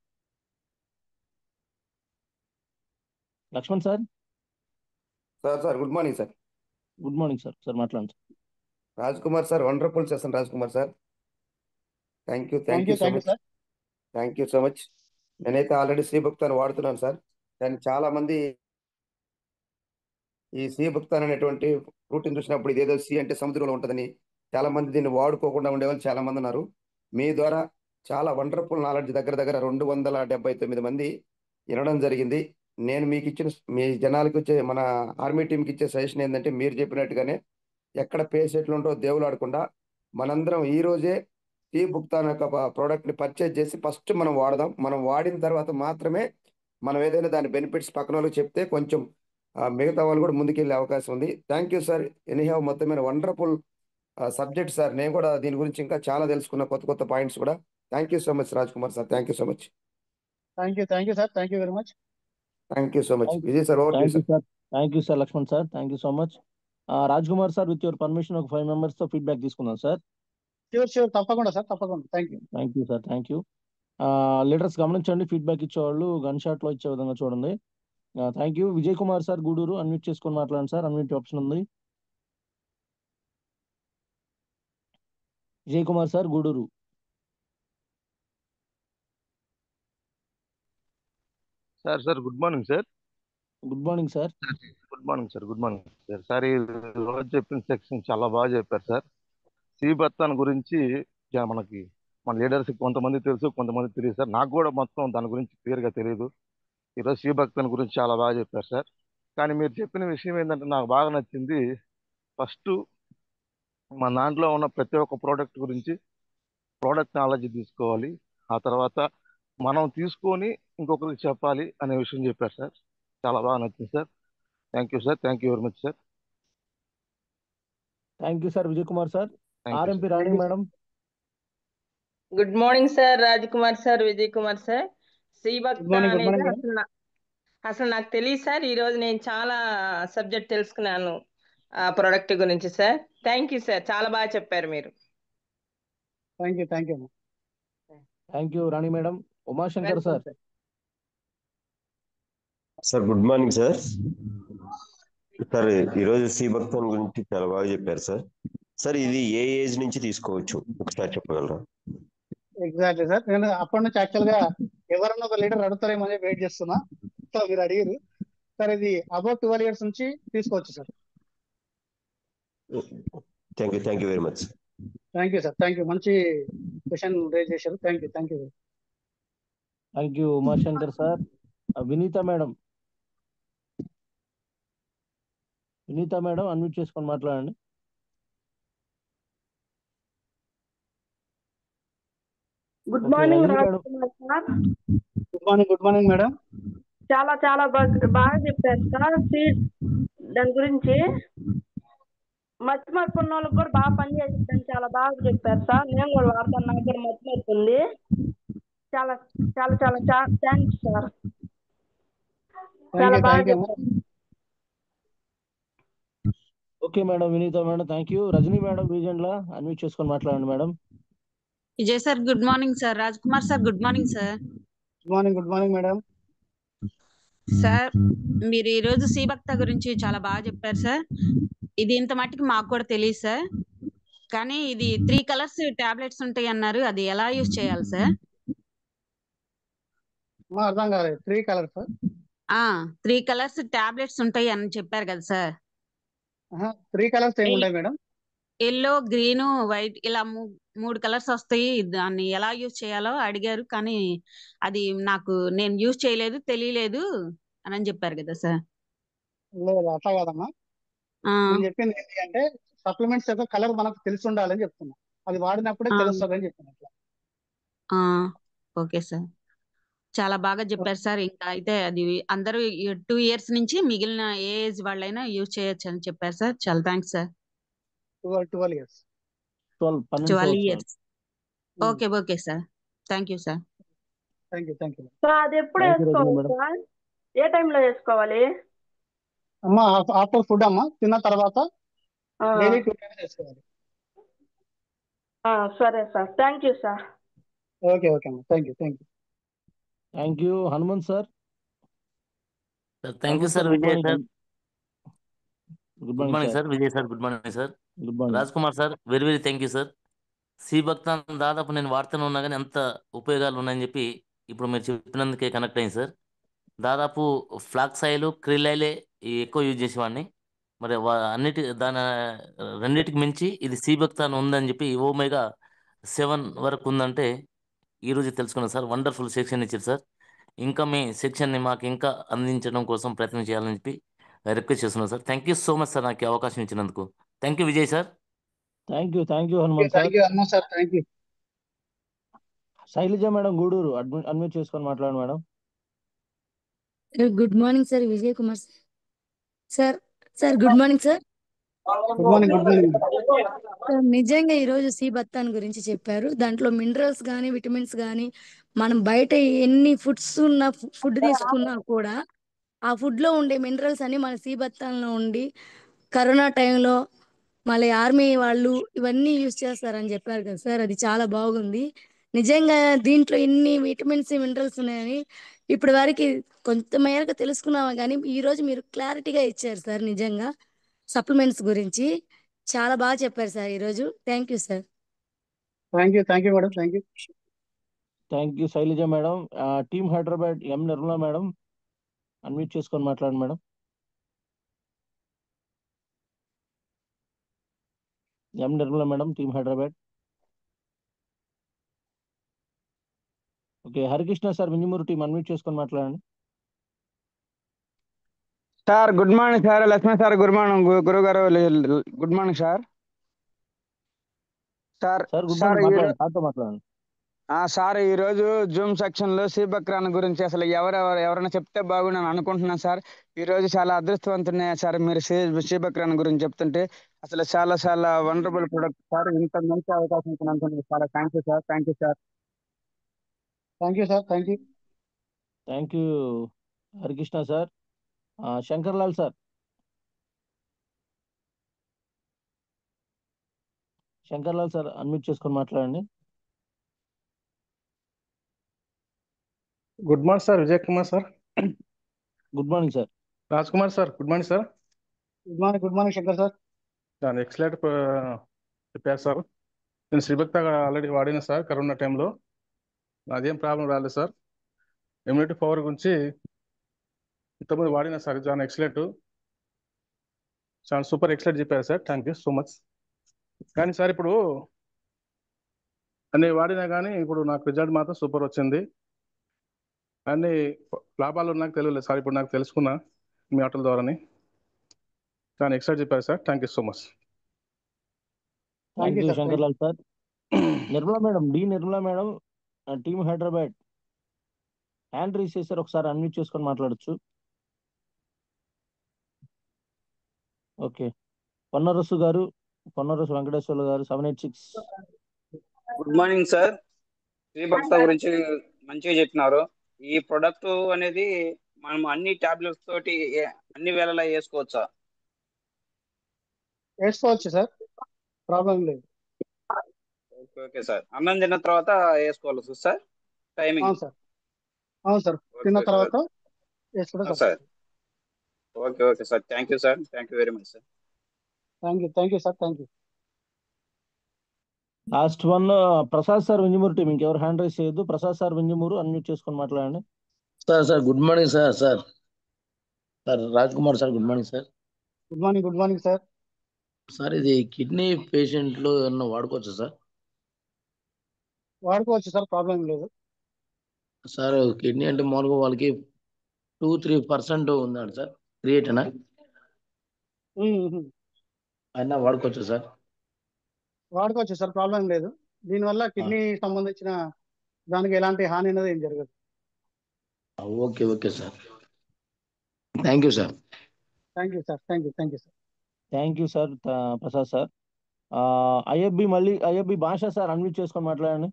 Speaker 2: Laxman sir.
Speaker 3: Sir good morning sir.
Speaker 2: Good morning sir. Sir మాట్లాడండి.
Speaker 3: Raj Kumar sir, wonderful session Raj Kumar sir. Thank you
Speaker 1: thank you
Speaker 3: so
Speaker 1: thank you
Speaker 3: much.
Speaker 1: Sir.
Speaker 3: Thank you so much. నేనైతే already శ్రీ భక్తాన్ని వాడుతున్నాను sir. కానీ చాలా మంది ఈ శ్రీ భక్తాన్ అనేటువంటి ఫ్రూట్ని చూసినప్పుడు ఇదేదో సి అంటే సముద్రంలో ఉంటుందని చాలా మంది దీన్ని వాడుకోకుండా ఉండేవాళ్ళు చాలా మంది ఉన్నారు. మీ ద్వారా చాలా వండర్ఫుల్ నాలెడ్జ్ దగ్గర దగ్గర 279 మంది వినడం జరిగింది. నేను మీకు ఇచ్చిన మీ జనాలకు ఇచ్చే మన ఆర్మీ టీంకి ఇచ్చే సజెషన్ ఏంటంటే మీరు చెప్పినట్టుగానే ఎక్కడ పేస్ ఎట్లు ఉంటో దేవులు ఆడకుండా మనందరం ఈ రోజే టీ భుక్తాన్ యొక్క ప్రోడక్ట్ని పర్చేజ్ చేసి ఫస్ట్ మనం వాడదాం. మనం వాడిన తర్వాత మాత్రమే మనం ఏదైనా దాని బెనిఫిట్స్ పక్కన వాళ్ళకి చెప్తే కొంచెం మిగతా వాళ్ళు కూడా ముందుకెళ్ళే అవకాశం ఉంది. Thank you sir. ఎనీహౌ మొత్తమైన వండర్ఫుల్ సబ్జెక్ట్ సార్. నేను కూడా దీని గురించి ఇంకా చాలా తెలుసుకున్న కొత్త పాయింట్స్ కూడా. Thank you so much Raj Kumar sir. Thank you so much.
Speaker 1: Thank you sir. Thank you very much.
Speaker 3: Thank you so much. Vijay sir, over to you
Speaker 2: thank you
Speaker 3: sir.
Speaker 2: Sir. Thank you sir Laxman sir. Thank you so much. Raj Kumar sir, with your permission ఒక 5 members తో feedback తీసుకుందాం సార్.
Speaker 1: Sure తప్పకుండా sir, తప్పకుండా. Thank you.
Speaker 2: Thank you sir. Thank you. Leaders గమనించండి, feedback ఇచ్చేవాళ్ళు గన్ షాట్ లో ఇచ్చే విధంగా చూడండి. Thank you. Vijay Kumar sir Gudur, unmute చేసుకొని మాట్లాడండి సార్. అన్మ్యూట్ ఆప్షన్ ఉంది. Vijay Kumar sir Gudur.
Speaker 4: Sir good morning sir.
Speaker 2: Good morning sir.
Speaker 4: Good morning sir. Sir ఈ రోజు చెప్పిన సెక్షన్ చాలా బాగా చెప్పారు సార్. సి భక్తాన్ గురించి మనకి మన లీడర్స్ కొంతమంది తెలుసు, కొంతమంది తెలియదు సార్. నాకు కూడా మొత్తం దాని గురించి క్లియర్గా తెలియదు. ఈరోజు సి భక్తాన్ గురించి చాలా బాగా చెప్పారు సార్. కానీ మీరు చెప్పిన విషయం ఏంటంటే నాకు బాగా నచ్చింది. ఫస్ట్ మన దాంట్లో ఉన్న ప్రతి ఒక్క ప్రోడక్ట్ గురించి ప్రోడక్ట్ నాలెడ్జ్ తీసుకోవాలి. ఆ తర్వాత మనం తీసుకొని ఇంకొకరికి చెప్పాలి అనే విషయం చెప్పారు సార్. చాలా బాగా నచ్చింది sir. Thank you sir. Thank you very much sir.
Speaker 2: Thank you sir Vijay Kumar sir.
Speaker 4: Thank you
Speaker 2: RMP
Speaker 4: sir.
Speaker 2: Rani
Speaker 1: thank you sir.
Speaker 2: Madam.
Speaker 5: Good morning sir, Raj Kumar sir, Vijay Kumar sir.
Speaker 1: Good
Speaker 5: శ్రీభక్త
Speaker 1: మార్నింగ్
Speaker 5: అనేది
Speaker 1: మేడం.
Speaker 5: అసలు నాకు తెలియదు సార్. ఈ రోజు నేను చాలా సబ్జెక్ట్ తెలుసుకున్నాను ఆ ప్రొడక్ట్ గురించి సార్. థ్యాంక్ యూ సార్, చాలా బాగా చెప్పారు మీరు.
Speaker 1: Thank you thank you
Speaker 2: thank you Rani madam. Umashankar
Speaker 5: welcome
Speaker 2: sir.
Speaker 5: Sir.
Speaker 6: Sir good morning sir. Sir ఈరోజు శ్రీభక్తం గురించి చాలా బాగా చెప్పారు సార్. సార్ ఇది ఏ ఏజ్ నుంచి తీసుకోవచ్చు ఒకసారి చెప్పగలరా?
Speaker 1: Exactly sir. నేను అప్పటి నుంచి యాక్చువల్ గా ఎవరన్నా ఒక లీడర్ అడుగుతారేమో అని వెయిట్ చేస్తున్నా. సో మీరు అడిగారు సార్. ఇది అబౌట్ 12 years నుంచి తీసుకోవచ్చు sir.
Speaker 6: Thank you very much.
Speaker 1: Thank you sir. Thank you. మంచి క్వశ్చన్ రేజ్ చేశారు. Thank you
Speaker 2: thank you Umashankar sir. Vineetha madam. Vineetha madam unmute చేసుకొని మాట్లాడండి.
Speaker 7: Good
Speaker 2: okay
Speaker 7: morning
Speaker 2: Rajani
Speaker 7: Raj
Speaker 2: madam.
Speaker 7: Kumar sir.
Speaker 1: Good morning madam.
Speaker 7: చాలా చాలా బాగా చెప్పారు సార్. సీడ్ దాని గురించి మతిమరుపు ఉన్న వాళ్ళకి కూడా బాగా పనిచేస్తుందని చాలా బాగా చెప్పారు సార్. నేను కూడా వాడతాను, నాకు కూడా మతిమరుపు ఉంది. చాలా చాలా చాలా థ్యాంక్స్ సార్. చాలా బాగా చెప్పారు.
Speaker 2: Okay madam Vineetha madam thank you. Rajani madam రీజెంట్ లా అన్మ్యూట్ చేసుకొని మాట్లాడండి madam.
Speaker 8: Vijay sir good morning sir. Raj Kumar sir good morning sir.
Speaker 1: Good morning madam.
Speaker 8: Sir మీరు ఈ రోజు శ్రీభక్త గురించి చాలా బాగా చెప్పారు సార్. ఇది ఇంత మట్టికి మాకు కూడా తెలియదు సార్. కానీ ఇది 3 కలర్స్ టాబ్లెట్స్ ఉంటాయి అన్నారు, అది ఎలా యూజ్ చేయాలి సార్?
Speaker 1: అర్థం కాలేదు. 3 కలర్స్
Speaker 8: 3 కలర్స్ టాబ్లెట్స్ ఉంటాయి అని చెప్పారు కదా సార్.
Speaker 1: 3 కలర్స్ ఏమి ఉంటాయి మేడం?
Speaker 8: ఎల్లో, గ్రీన్, వైట్ ఇలా 3 కలర్స్ వస్తాయి. దాన్ని ఎలా యూజ్ చేయాలో అడిగారు, కానీ అది నేను యూజ్ చేయలేదు, తెలియలేదు అని చెప్పారు కదా సార్.
Speaker 1: లేదు అట్లా కాదమ్మా. నేను చెప్పింది ఏంటి అంటే సప్లిమెంట్స్ యొక్క కలర్ మనకు తెలిసి ఉండాలని చెప్తున్నా. అది వాడినప్పుడే తెలుస్తుంది అని చెప్తున్నా.
Speaker 8: ఓకే సార్, చాలా బాగా చెప్పారు సార్. ఇంకా అయితే అది అందరూ 2 years నుంచి మిగిలిన ఏ ఏజ్ వాళ్ళైనా యూజ్ చేయొచ్చు అని చెప్పారు సార్. చాలా thanks sir.
Speaker 1: 12 years.
Speaker 8: 12 years. Okay sir. Thank you sir.
Speaker 1: Thank you
Speaker 7: sir అది ఎప్పుడు వేసుకోవాలి సార్? ఏ టైంలో వేసుకోవాలి?
Speaker 1: అమ్మా ఆఫ్టర్ ఫుడ్ అమ్మా, తిన్న తర్వాత డైలీ 2 times వేసుకోవాలి.
Speaker 7: సరే sir. Thank you sir.
Speaker 1: Okay అమ్మా. Thank you.
Speaker 2: Thank you Hanumanth sir.
Speaker 9: Thank you sir. Vijay sir
Speaker 2: good
Speaker 9: good morning sir. Vijay sir good morning sir. Raj Kumar sir very very thank you sir. శ్రీభక్త దాదాపు నేను వాడుతూనే ఉన్నా కానీ ఎంత ఉపయోగాలు ఉన్నాయని చెప్పి ఇప్పుడు మీరు చెప్పినందుకే కనెక్ట్ అయింది సార్. దాదాపు ఫ్లాక్స్ ఆయిల్, క్రిల్ ఆయిలే ఎక్కువ యూజ్ చేసేవాడిని. మరి రెండింటికి మించి ఇది శ్రీభక్త ఉందని చెప్పి ఓమేగా 7 వరకు ఉందంటే ఈరోజు తెలుసుకున్నాను సార్. వండర్ఫుల్ సెక్షన్ ఇచ్చారు సార్. ఇంకా మీ సెక్షన్ని మాకు ఇంకా అందించడం కోసం ప్రయత్నం చేయాలని చెప్పి రిక్వెస్ట్ చేస్తున్నాను sir. Thank you so much sir నాకు అవకాశం ఇచ్చినందుకు. Thank you Vijay sir.
Speaker 2: Thank you Hanumanth sir.
Speaker 1: Thank you.
Speaker 2: Sailaja madam Gudur admit చేసుకొని మాట్లాడండి madam.
Speaker 10: Good morning sir. Vijay Kumar sir good morning sir.
Speaker 1: Good morning.
Speaker 10: Sir నిజంగా ఈరోజు సి బత్తాన్ గురించి చెప్పారు. దాంట్లో మినరల్స్ కానీ విటమిన్స్ కానీ మనం బయట ఎన్ని ఫుడ్ తీసుకున్నా కూడా ఆ ఫుడ్ లో ఉండే మినరల్స్ అన్ని మన సి బత్తాన్లో ఉండి కరోనా టైంలో మళ్ళీ ఆర్మీ వాళ్ళు ఇవన్నీ యూజ్ చేస్తారని చెప్పారు కదా సార్. అది చాలా బాగుంది. నిజంగా దీంట్లో ఇన్ని విటమిన్స్ మినరల్స్ ఉన్నాయని ఇప్పటి వరకు కొంత మేరకు తెలుసుకున్నామా కానీ ఈ రోజు మీరు క్లారిటీగా ఇచ్చారు సార్. నిజంగా సప్లిమెంట్స్ గురించి చాలా బాగా చెప్పారు సార్ ఈరోజు. Thank you sir.
Speaker 1: Thank you madam.
Speaker 2: Thank you Sailaja madam. Team Hyderabad M Nirmala madam unmute చేసుకొని మాట్లాడండి madam. M Nirmala madam team Hyderabad. Okay Harikrishna sir Vinjamuru team unmute చేసుకొని మాట్లాడండి.
Speaker 11: Sir good morning sir, Laxman sir good morning, గురుగారు good morning sir. Sir
Speaker 2: sir good
Speaker 11: sir
Speaker 2: morning, మాట్లాడండి, సార్తో మాట్లాడండి.
Speaker 11: Sir ఈరోజు Zoom section లో సీబక్రాన్ గురించి అసలు ఎవరైనా చెప్తే బాగుండని అనుకుంటున్నాను సార్. ఈ రోజు చాలా అదృష్టవంతునే సార్ మీరు సీబక్రాన్ గురించి చెప్తుంటే. అసలు చాలా చాలా వండర్ఫుల్ ప్రొడక్ట్ సార్. ఇంత మంచి అవకాశం ఇచ్చినందుకు చాలా thank you sir. Thank you sir.
Speaker 1: Thank you sir. Thank you.
Speaker 2: Thank you Harikrishna sir. Shankar Lal sir. Shankar Lal sir unmute చేసుకొని మాట్లాడండి.
Speaker 12: Good morning sir, Vijay Kumar sir.
Speaker 2: Good morning sir.
Speaker 12: Raj Kumar sir, good morning sir.
Speaker 1: Good morning Shankar sir.
Speaker 12: Excellent చెప్పారు sir. నేను శ్రీభక్త already వాడిన sir corona టైంలో. నాదేం problem రాలేదు sir. Immunity power గురించి ఇంతకుముందు వాడిన సార్, చాలా ఎక్సలెంట్, చాలా సూపర్ ఎక్సలెంట్ చెప్పారు sir. Thank you so much. కానీ సార్ ఇప్పుడు అన్ని వాడినా కానీ ఇప్పుడు నాకు రిజల్ట్ మాత్రం సూపర్ వచ్చింది. అన్ని లాభాలు నాకు తెలియలేదు సార్, ఇప్పుడు నాకు తెలుసుకున్నా మీ ఆటల ద్వారాని. చాలా ఎక్సలెంట్ చెప్పారు sir. Thank you so much.
Speaker 2: Thank you Shankar Lal sir. Nirmala madam, Nirmala madam, team Hyderabad hand raise చేశారు, ఒకసారి అన్మ్యూట్ చేసుకొని మాట్లాడచ్చు. ఓకే. పొన్నరసు గారు, పొన్నరసు వెంకటేశ్వర్లు గారు 786.
Speaker 13: Good morning sir. శ్రీభక్త గురించి మంచిగా చెప్పినారు. ఈ ప్రొడక్ట్ అనేది మనం అన్ని టాబ్లెట్స్ తోటి అన్ని వేళలా వేసుకోవచ్చా?
Speaker 1: వేసుకోవచ్చు సార్, ప్రాబ్లం లేదు.
Speaker 13: Okay sir. అన్నం తిన్న తర్వాత వేసుకోవాలి సార్ టైమింగ్?
Speaker 1: అవును సార్, అవును సార్, తిన్న తర్వాత వేసుకుంటే
Speaker 13: sir. Okay sir. Thank you sir. Thank you very much sir.
Speaker 1: Thank you sir. Thank you.
Speaker 2: Last one Prasad sir, Vinjamuru team. ఇంకెవరు హ్యాండ్ రైస్ చేయొద్దు. ప్రసాద్ సార్, వింజమూరు, అన్మ్యూట్ చేసుకొని మాట్లాడండి.
Speaker 14: Sir good morning sir. Sir Raj Kumar sir, good morning sir.
Speaker 1: Good morning sir.
Speaker 14: Sir ఇది kidney పేషెంట్లు ఏమన్నా వాడుకోవచ్చా sir?
Speaker 1: వాడుకోవచ్చు sir, problem లేదు.
Speaker 14: సార్ కిడ్నీ అంటే మామూలుగా వాళ్ళకి 2-3% ఉందండి సార్, క్రియేటినా అయినా వాడుకోవచ్చా సార్?
Speaker 1: వాడుకోవచ్చు సార్, ప్రాబ్లం లేదు. దీనివల్ల కిడ్నీ సంబంధించిన దానికి ఎలాంటి హాని అనేది ఏం జరగదు.
Speaker 14: Okay sir. Thank you sir.
Speaker 1: Thank you sir.
Speaker 2: Thank you sir Prasad sir. IFB Basha sir, unmute చేసుకొని మాట్లాడండి.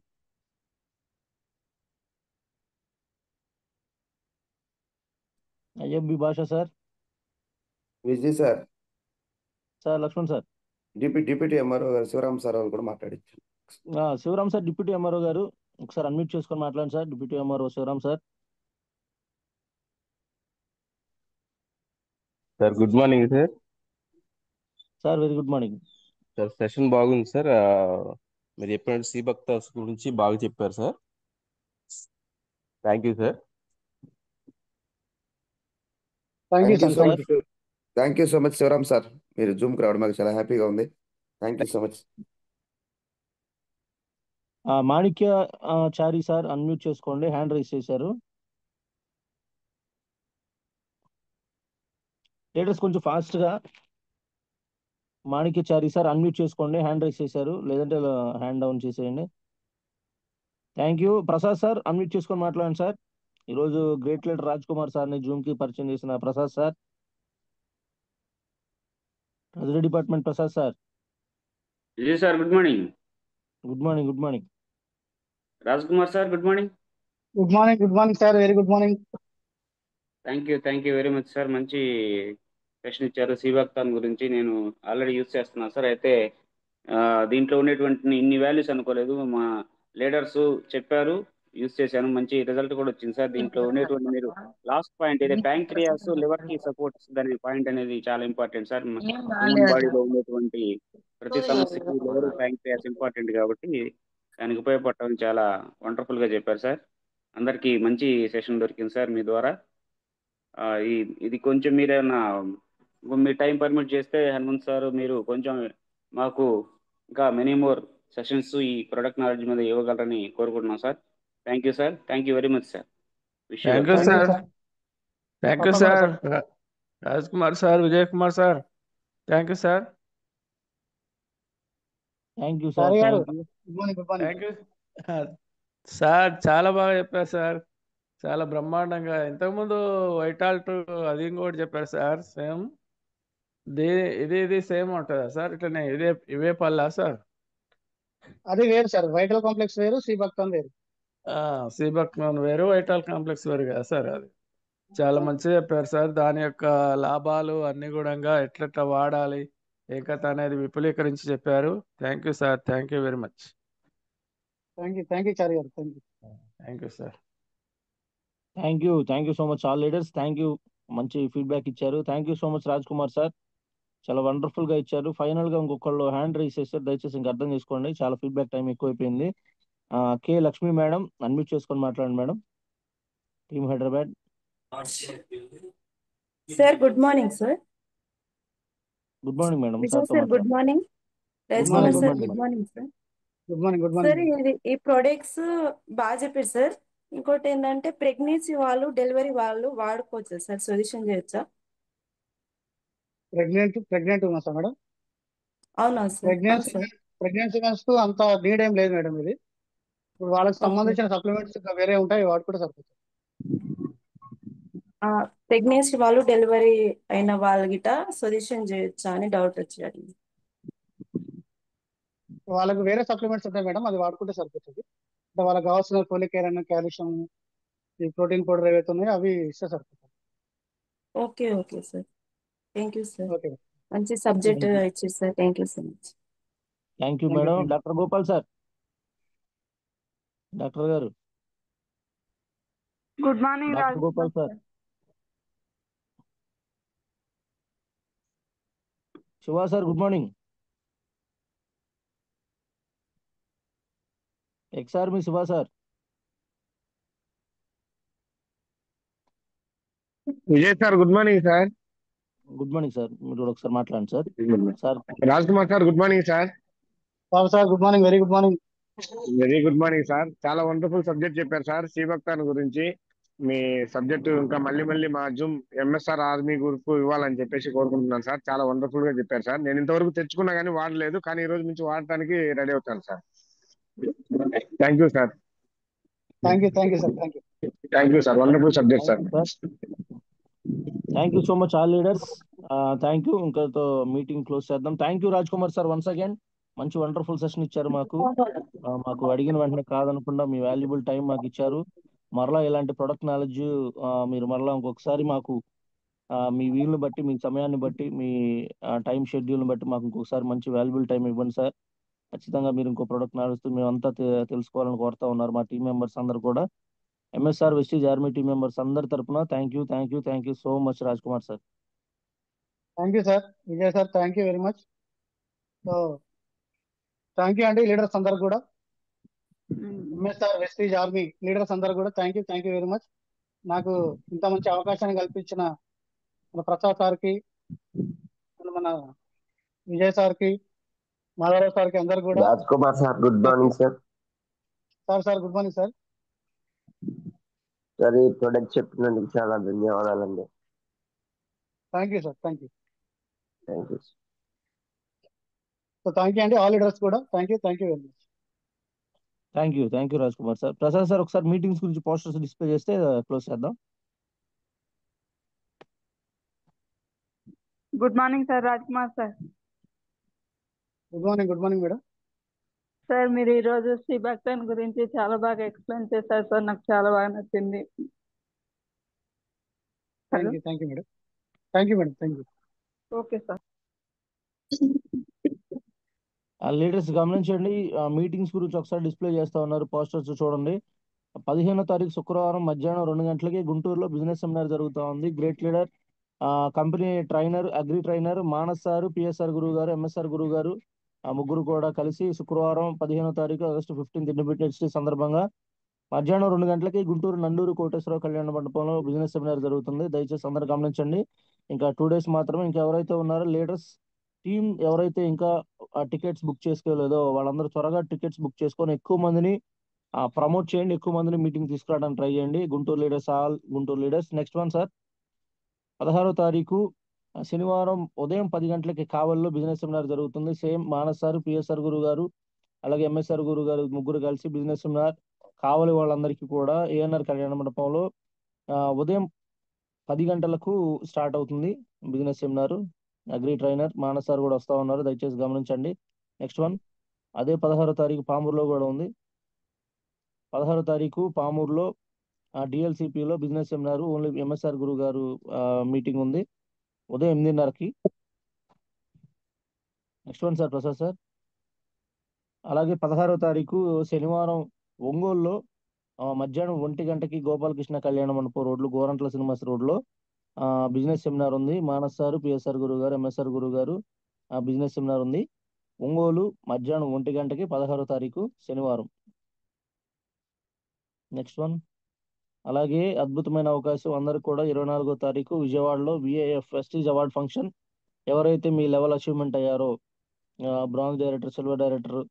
Speaker 2: IFB Basha sir.
Speaker 3: Vijay sir.
Speaker 2: Sir Laxman sir.
Speaker 3: Deputy MRO గారు శివరామ్ సార్ వాళ్ళు కూడా మాట్లాడచ్చు.
Speaker 2: శివరామ్ సార్, డిప్యూటీ ఎంఆర్ఓ గారు, ఒకసారి అన్మ్యూట్ చేసుకొని మాట్లాడండి sir. Deputy MRO Sivaram sir.
Speaker 15: Sir good morning sir.
Speaker 2: Sir very good morning
Speaker 15: sir. Session బాగుంది సార్. మీరు చెప్పినట్టు శ్రీభక్త గురించి బాగా చెప్పారు sir. Thank you sir.
Speaker 3: Thank you so much Sivaram sir. మీరు జూమ్కి రావడం మాకు చాలా హ్యాపీగా ఉంది. Thank you so much.
Speaker 2: Manikya Chari sir, unmute చేసుకోండి, హ్యాండ్ రైస్ చేశారు. లీడర్స్ కొంచెం ఫాస్ట్గా. మాణిక్య చారి సార్, అన్మ్యూట్ చేసుకోండి, హ్యాండ్ రైస్ చేశారు, లేదంటే హ్యాండ్ డౌన్ చేసేయండి. Thank you. Prasad sir, unmute చేసుకొని మాట్లాడండి సార్. ఈరోజు గ్రేట్ లీడర్ రాజ్ కుమార్ సార్ని జూమ్కి పరిచయం చేసిన Prasad sir. Treasury department Prasad sir.
Speaker 16: Vijay sir, good morning.
Speaker 2: Good morning.
Speaker 16: Raj Kumar sir, good morning.
Speaker 1: Good morning sir. Very good morning.
Speaker 16: Thank you very much sir. మంచి question ఇచ్చారు. శ్రీభక్తాన్ గురించి నేను ఆల్రెడీ యూజ్ చేస్తున్నాను సార్. అయితే దీంట్లో ఉండేటువంటి ఇన్ని వాల్యూస్ అనుకోలేదు. మా లీడర్స్ చెప్పారు, యూజ్ చేశాను, మంచి రిజల్ట్ కూడా వచ్చింది సార్. దీంట్లో ఉండేటువంటి మీరు లాస్ట్ పాయింట్ ఏదైతే ప్యాంక్రియాస్ లివర్ కి సపోర్ట్స్ అనే పాయింట్ అనేది చాలా ఇంపార్టెంట్ సార్. హ్యూమన్ బాడీలో ఉండేటువంటి ప్రతి సమస్యకి లివర్, ప్యాంక్రియాస్ ఇంపార్టెంట్ కాబట్టి దానికి ఉపయోగపడటం చాలా వండర్ఫుల్ గా చెప్పారు సార్. అందరికీ మంచి సెషన్ దొరికింది సార్ మీ ద్వారా. ఇది కొంచెం మీరేమన్నా మీ టైం పర్మిట్ చేస్తే హనుమంత్ సార్, మీరు కొంచెం మాకు ఇంకా మెనీ మోర్ సెషన్స్ ఈ ప్రొడక్ట్ నాలెడ్జ్ మీద ఇవ్వగలరని కోరుకుంటున్నాం sir. Thank you sir. Thank you very much sir.
Speaker 17: Thank you sir. Raj Kumar sir, Vijay Kumar sir, thank you sir.
Speaker 2: Thank you sir.
Speaker 1: Sorry గారు
Speaker 2: thank you.
Speaker 1: Good morning good morning
Speaker 17: thank you sir, చాలా బాగా చెప్పారు sir, చాలా బ్రహ్మాండంగా. ఇంతకుముందు వైటాల్ట్ అది ఇంకోటి చెప్పారు సార్, సేమ్ ఇది సేమ్ ఉంటుందా సార్? ఇట్లనే ఇవే పళ్ళా సార్?
Speaker 1: అది వేరు సార్, వైటల్ కాంప్లెక్స్ వేరు, సి భక్తన్ వేరు.
Speaker 17: సీబక్లోన్ వేరు, వైటాల్ కాంప్లెక్స్ వేరు కదా సార్? అది చాలా మంచిగా చెప్పారు సార్. దాని యొక్క లాభాలు అన్ని కూడా ఎట్లెట్లా వాడాలి ఏ కథ అనేది విపులీకరించి చెప్పారు. Thank you sir, thank you very much.
Speaker 1: Thank you Chari గారు, thank you.
Speaker 17: Thank you sir.
Speaker 2: Thank you so much all leaders. Thank you, మంచి ఫీడ్బ్యాక్ ఇచ్చారు. Thank you so much Raj Kumar sir, చాలా వండర్ఫుల్ గా ఇచ్చారు. ఫైనల్ గా ఇంకొకళ్ళు హ్యాండ్ రైజ్ చేశారు, దయచేసి ఇంకా అర్థం చేసుకోండి, చాలా ఫీడ్బ్యాక్ టైం ఎక్కువైపోయింది. కే లక్ష్మి మేడం, అన్మ్యూట్ చేసుకొని మాట్లాడండి madam, team Hyderabad.
Speaker 18: Sir good morning sir.
Speaker 2: Good morning madam.
Speaker 18: Vijay sir good morning. Raj Kumar sir good morning sir.
Speaker 1: Good morning good
Speaker 18: sir
Speaker 1: morning.
Speaker 18: ఈ ప్రొడక్ట్స్ బాగా చెప్పారు సార్. ఇంకోటి ఏంటంటే ప్రెగ్నెన్సీ వాళ్ళు డెలివరీ వాళ్ళు వాడుకోవచ్చా సార్? సొల్యూషన్ చేయొచ్చా?
Speaker 1: ప్రెగ్నెంట్ ఉన్నా సార్ మేడం.
Speaker 18: అవునా సార్? అవును
Speaker 1: ప్రెగ్నెన్సీ కు అంత నీడ్ ఏం లేదు మేడం. ఇది ఇప్పుడు వాళ్ళకి
Speaker 18: సార్.
Speaker 1: సంబంధించిన సప్లిమెంట్స్ ఇంకా వేరే ఉంటాయి, వాటి కూడా సరిపోతాయి.
Speaker 18: ప్రెగ్నెన్సీ వాళ్ళు డెలివరీ అయిన వాళ్ళ గిట సొల్యూషన్ చేయొచ్చా అని డౌట్ వచ్చాడు.
Speaker 1: వాళ్ళకి వేరే సప్లిమెంట్స్ ఉంటాయి మేడం, అది వాడుకుంటే సరిపోతుంది. అంటే వాళ్ళకి కావాల్సిన ఫోలిక్ ఐరన్, కాల్షియం, ఈ ప్రోటీన్ పౌడర్ ఏవైతే ఉన్నాయో అవి ఇస్తే సరిపోతుంది.
Speaker 18: Okay okay sir, thank you sir.
Speaker 1: Okay
Speaker 18: మంచి సబ్జెక్ట్ ఇచ్చారు sir, thank you so much.
Speaker 2: Thank you madam. Doctor Gopal sir, doctor గారు.
Speaker 19: Good morning
Speaker 2: doctor
Speaker 19: Raj
Speaker 2: Gopal sir. Siva sir good morning. ఎక్స్ఆర్ మీ Siva sir.
Speaker 20: Vijay sir good morning sir.
Speaker 2: Good morning sir, మీరు కూడా ఒకసారి మాట్లాడండి sir. Sir
Speaker 20: Raj Kumar sir good morning sir.
Speaker 1: Sir good morning, very good morning.
Speaker 20: Very good morning sir. చాలా wonderful subject చెప్పారు sir శ్రీభక్తాన్ గురించి. మీ subject ఇంకా మళ్ళీ మా జూమ్ ఎంఎస్ఆర్ ఆర్మీ గ్రూప్ ఇవ్వాలని చెప్పేసి కోరుకుంటున్నాను సార్. చాలా వండర్ఫుల్ గా చెప్పారు సార్. నేను ఇంతవరకు తెచ్చుకున్నా కానీ వాడలేదు, కానీ ఈ రోజు నుంచి వాడటానికి రెడీ అవుతాను sir. Thank you sir.
Speaker 1: Thank you sir,
Speaker 20: thank you sir, wonderful subject sir.
Speaker 2: Thank you so much all leaders. Thank you. ఇంకతో మీటింగ్ క్లోజ్ చేద్దాం. Thank you Raj Kumar sir once again, మంచి వండర్ఫుల్ సెషన్ ఇచ్చారు మాకు. అడిగిన వెంటనే కాదనకుండా మీ valuable time మాకు ఇచ్చారు. మరలా ఇలాంటి ప్రొడక్ట్ నాలెడ్జ్ మీరు మరలా ఇంకొకసారి మాకు మీ వీలుని బట్టి, మీ సమయాన్ని బట్టి, మీ టైం షెడ్యూల్ని బట్టి మాకు ఇంకొకసారి మంచి వాల్యుబుల్ టైం ఇవ్వండి సార్. ఖచ్చితంగా మీరు ఇంకో ప్రొడక్ట్ నాలెడ్జ్ మేమంతా తెలుసుకోవాలని కోరుతా ఉన్నారు మా టీం మెంబర్స్ అందరు కూడా. MSR Vestige army team members అందరి తరపున thank you so much Raj Kumar sir.
Speaker 1: Thank you sir. Vijay sir thank you very much. So thank you అండి లీడర్స్ అందరు కూడా, ఎంఎస్ఆర్ వెస్టీజ్ ఆర్మీ లీడర్స్ అందరు కూడా థ్యాంక్ యూ వెరీ మచ్. నాకు ఇంత మంచి అవకాశాన్ని కల్పించిన మన ప్రసాద్ సార్కి, మన విజయ్ సార్కి, మాధవరావు సార్కి అందరు కూడా.
Speaker 6: Raj Kumar sir good morning sir.
Speaker 1: Sir good morning sir.
Speaker 6: Sir ఈ ప్రొడక్ట్ చెప్పినందుకు చాలా ధన్యవాదాలండి.
Speaker 1: Thank you sir, thank you. So thank you అండి ఆల్ లీడర్స్ కూడా. Thank you very much.
Speaker 2: Thank you Raj Kumar sir. Prasad sir ఒకసారి మీటింగ్స్ గురించి పోస్టర్స్ డిస్ప్లే చేస్తే close చేద్దాం.
Speaker 19: Good morning sir, Raj Kumar sir.
Speaker 1: Good morning madam.
Speaker 19: Sir మీరు ఈరోజు శ్రీభక్తన్ గురించి చాలా బాగా ఎక్స్ప్లెయిన్ చేశారు సార్, నాకు చాలా బాగా నచ్చింది.
Speaker 1: Thank you madam.
Speaker 19: Okay sir.
Speaker 2: Leaders గమనించండి, మీటింగ్స్ గురించి ఒకసారి డిస్ప్లే చేస్తా ఉన్నారు పోస్టర్స్ చూడండి. 15వ తారీఖు శుక్రవారం మధ్యాహ్నం 2 గంటలకి గుంటూరులో బిజినెస్ సెమినార్ జరుగుతూ ఉంది. Great leader company trainer, agri trainer Manas sir, PSR గురువు గారు, ఎంఎస్ఆర్ గురువు గారు, ముగ్గురు కూడా కలిసి శుక్రవారం 15వ తారీఖు ఆగస్టు 15 ఇండిపెండెన్స్ డే సందర్భంగా మధ్యాహ్నం 2 గంటలకి గుంటూరు నండూరు కోటేశ్వరరావు కళ్యాణ మండపంలో బిజినెస్ సెమినార్ జరుగుతుంది. దయచేసి అందరూ గమనించండి. ఇంకా 2 days మాత్రమే. ఇంకా ఎవరైతే ఉన్నారో లీడర్స్ టీం ఎవరైతే ఇంకా టికెట్స్ బుక్ చేసుకోలేదో వాళ్ళందరూ త్వరగా టికెట్స్ బుక్ చేసుకొని ఎక్కువ మందిని ప్రమోట్ చేయండి, ఎక్కువ మందిని మీటింగ్ తీసుకురావడానికి ట్రై చేయండి. Guntur leaders next one sir. 16వ తారీఖు శనివారం ఉదయం 10 గంటలకి కావలిలో బిజినెస్ సెమినార్ జరుగుతుంది. సేమ్ మానస్ సార్, పిఎస్ఆర్ గురువు గారు, అలాగే ఎంఎస్ఆర్ గురువు గారు ముగ్గురు కలిసి బిజినెస్ సెమినార్ కావలి వాళ్ళందరికీ కూడా ఏఎన్ఆర్ కళ్యాణ మండపంలో ఉదయం 10 గంటలకు స్టార్ట్ అవుతుంది business seminar. Agri trainer Manas sir కూడా వస్తా ఉన్నారు, దయచేసి గమనించండి. నెక్స్ట్ వన్, అదే 16వ తారీఖు పామూరులో కూడా ఉంది. 16వ తారీఖు పామూరులో డిఎల్సిపిలో బిజినెస్ సెమినార్ ఓన్లీ ఎంఎస్ఆర్ గురువు గారు మీటింగ్ ఉంది ఉదయం 8:30కి. Next one sir Prasad sir. అలాగే 16వ తారీఖు శనివారం ఒంగోలులో మధ్యాహ్నం 1 గంటకి గోపాలకృష్ణ కళ్యాణ మండపం రోడ్లు గోరంట్ల సినిమాస్ రోడ్లో బిజినెస్ సెమినార్ ఉంది. మానస్ సార్, పిఎస్ఆర్ గురువు గారు, ఎంఎస్ఆర్ గురువు గారు బిజినెస్ సెమినార్ ఉంది. ఒంగోలు మధ్యాహ్నం 1 గంటకి 16వ తారీఖు శనివారం. నెక్స్ట్ వన్, అలాగే అద్భుతమైన అవకాశం అందరికి కూడా 24వ తారీఖు విజయవాడలో విఏఎఫ్ వెస్టీజ్ అవార్డ్ ఫంక్షన్. ఎవరైతే మీ లెవెల్ అచీవ్మెంట్ అయ్యారో, బ్రాంజ్ డైరెక్టర్, సిల్వర్ డైరెక్టర్,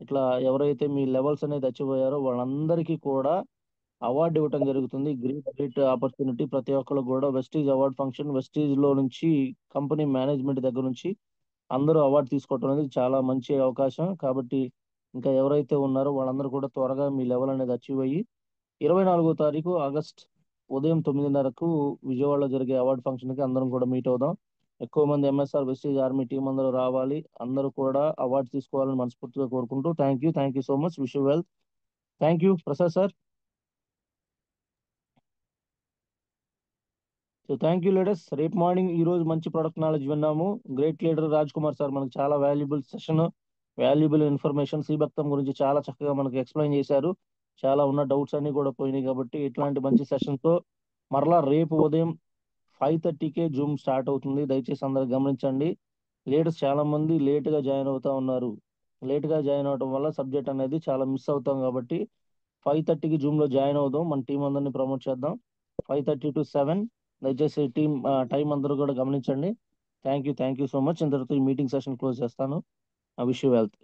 Speaker 2: ఇట్లా ఎవరైతే మీ లెవెల్స్ అనేది అచీవ్ అయ్యారో వాళ్ళందరికీ కూడా అవార్డు ఇవ్వటం జరుగుతుంది. Great opportunity. ప్రతి ఒక్కరు కూడా వెస్టీజ్ అవార్డ్ ఫంక్షన్, వెస్టీజ్ లో నుంచి కంపెనీ మేనేజ్మెంట్ దగ్గర నుంచి అందరూ అవార్డు తీసుకోవటం అనేది చాలా మంచి అవకాశం. కాబట్టి ఇంకా ఎవరైతే ఉన్నారో వాళ్ళందరూ కూడా త్వరగా మీ లెవెల్ అనేది అచీవ్ అయ్యి 24వ తారీఖు ఆగస్ట్ ఉదయం 9:30కు విజయవాడలో జరిగే అవార్డు ఫంక్షన్కి అందరం కూడా మీట్ అవుదాం. ఎక్కువ మంది ఎంఎస్ఆర్ వెస్టీజ్ ఆర్మీ టీం అందరూ రావాలి, అందరూ కూడా అవార్డు తీసుకోవాలని మనస్ఫూర్తిగా కోరుకుంటూ thank you so much. Wish you well. Thank you Prasad sir. So thank you leaders. రేపు మార్నింగ్ ఈ రోజు మంచి ప్రొడక్ట్ నాలెడ్జ్ విన్నాము. Great leader Raj Kumar sir మనకు చాలా వాల్యుబుల్ సెషన్, వాల్యుబుల్ ఇన్ఫర్మేషన్ శ్రీభక్తం గురించి చాలా చక్కగా మనకు ఎక్స్ప్లెయిన్ చేశారు. చాలా ఉన్న డౌట్స్ అన్ని కూడా పోయినాయి. కాబట్టి ఇట్లాంటి మంచి సెషన్ తో మరలా రేపు ఉదయం 5:30కే జూమ్ స్టార్ట్ అవుతుంది. దయచేసి అందరూ గమనించండి. లీడర్స్ చాలా మంది లేట్ గా జాయిన్ అవుతా ఉన్నారు. లేట్ గా జాయిన్ అవడం వల్ల సబ్జెక్ట్ అనేది చాలా మిస్ అవుతాం. కాబట్టి 5:30కి జూమ్ లో జాయిన్ అవుదాం. మన టీం అందరినీ ప్రమోట్ చేద్దాం. 5:30 to 7 దయచేసి టీం టైం అందరూ కూడా గమనించండి. Thank you so much. ఇంతటితో ఈ మీటింగ్ సెషన్ క్లోజ్ చేస్తాను. I wish you wealth.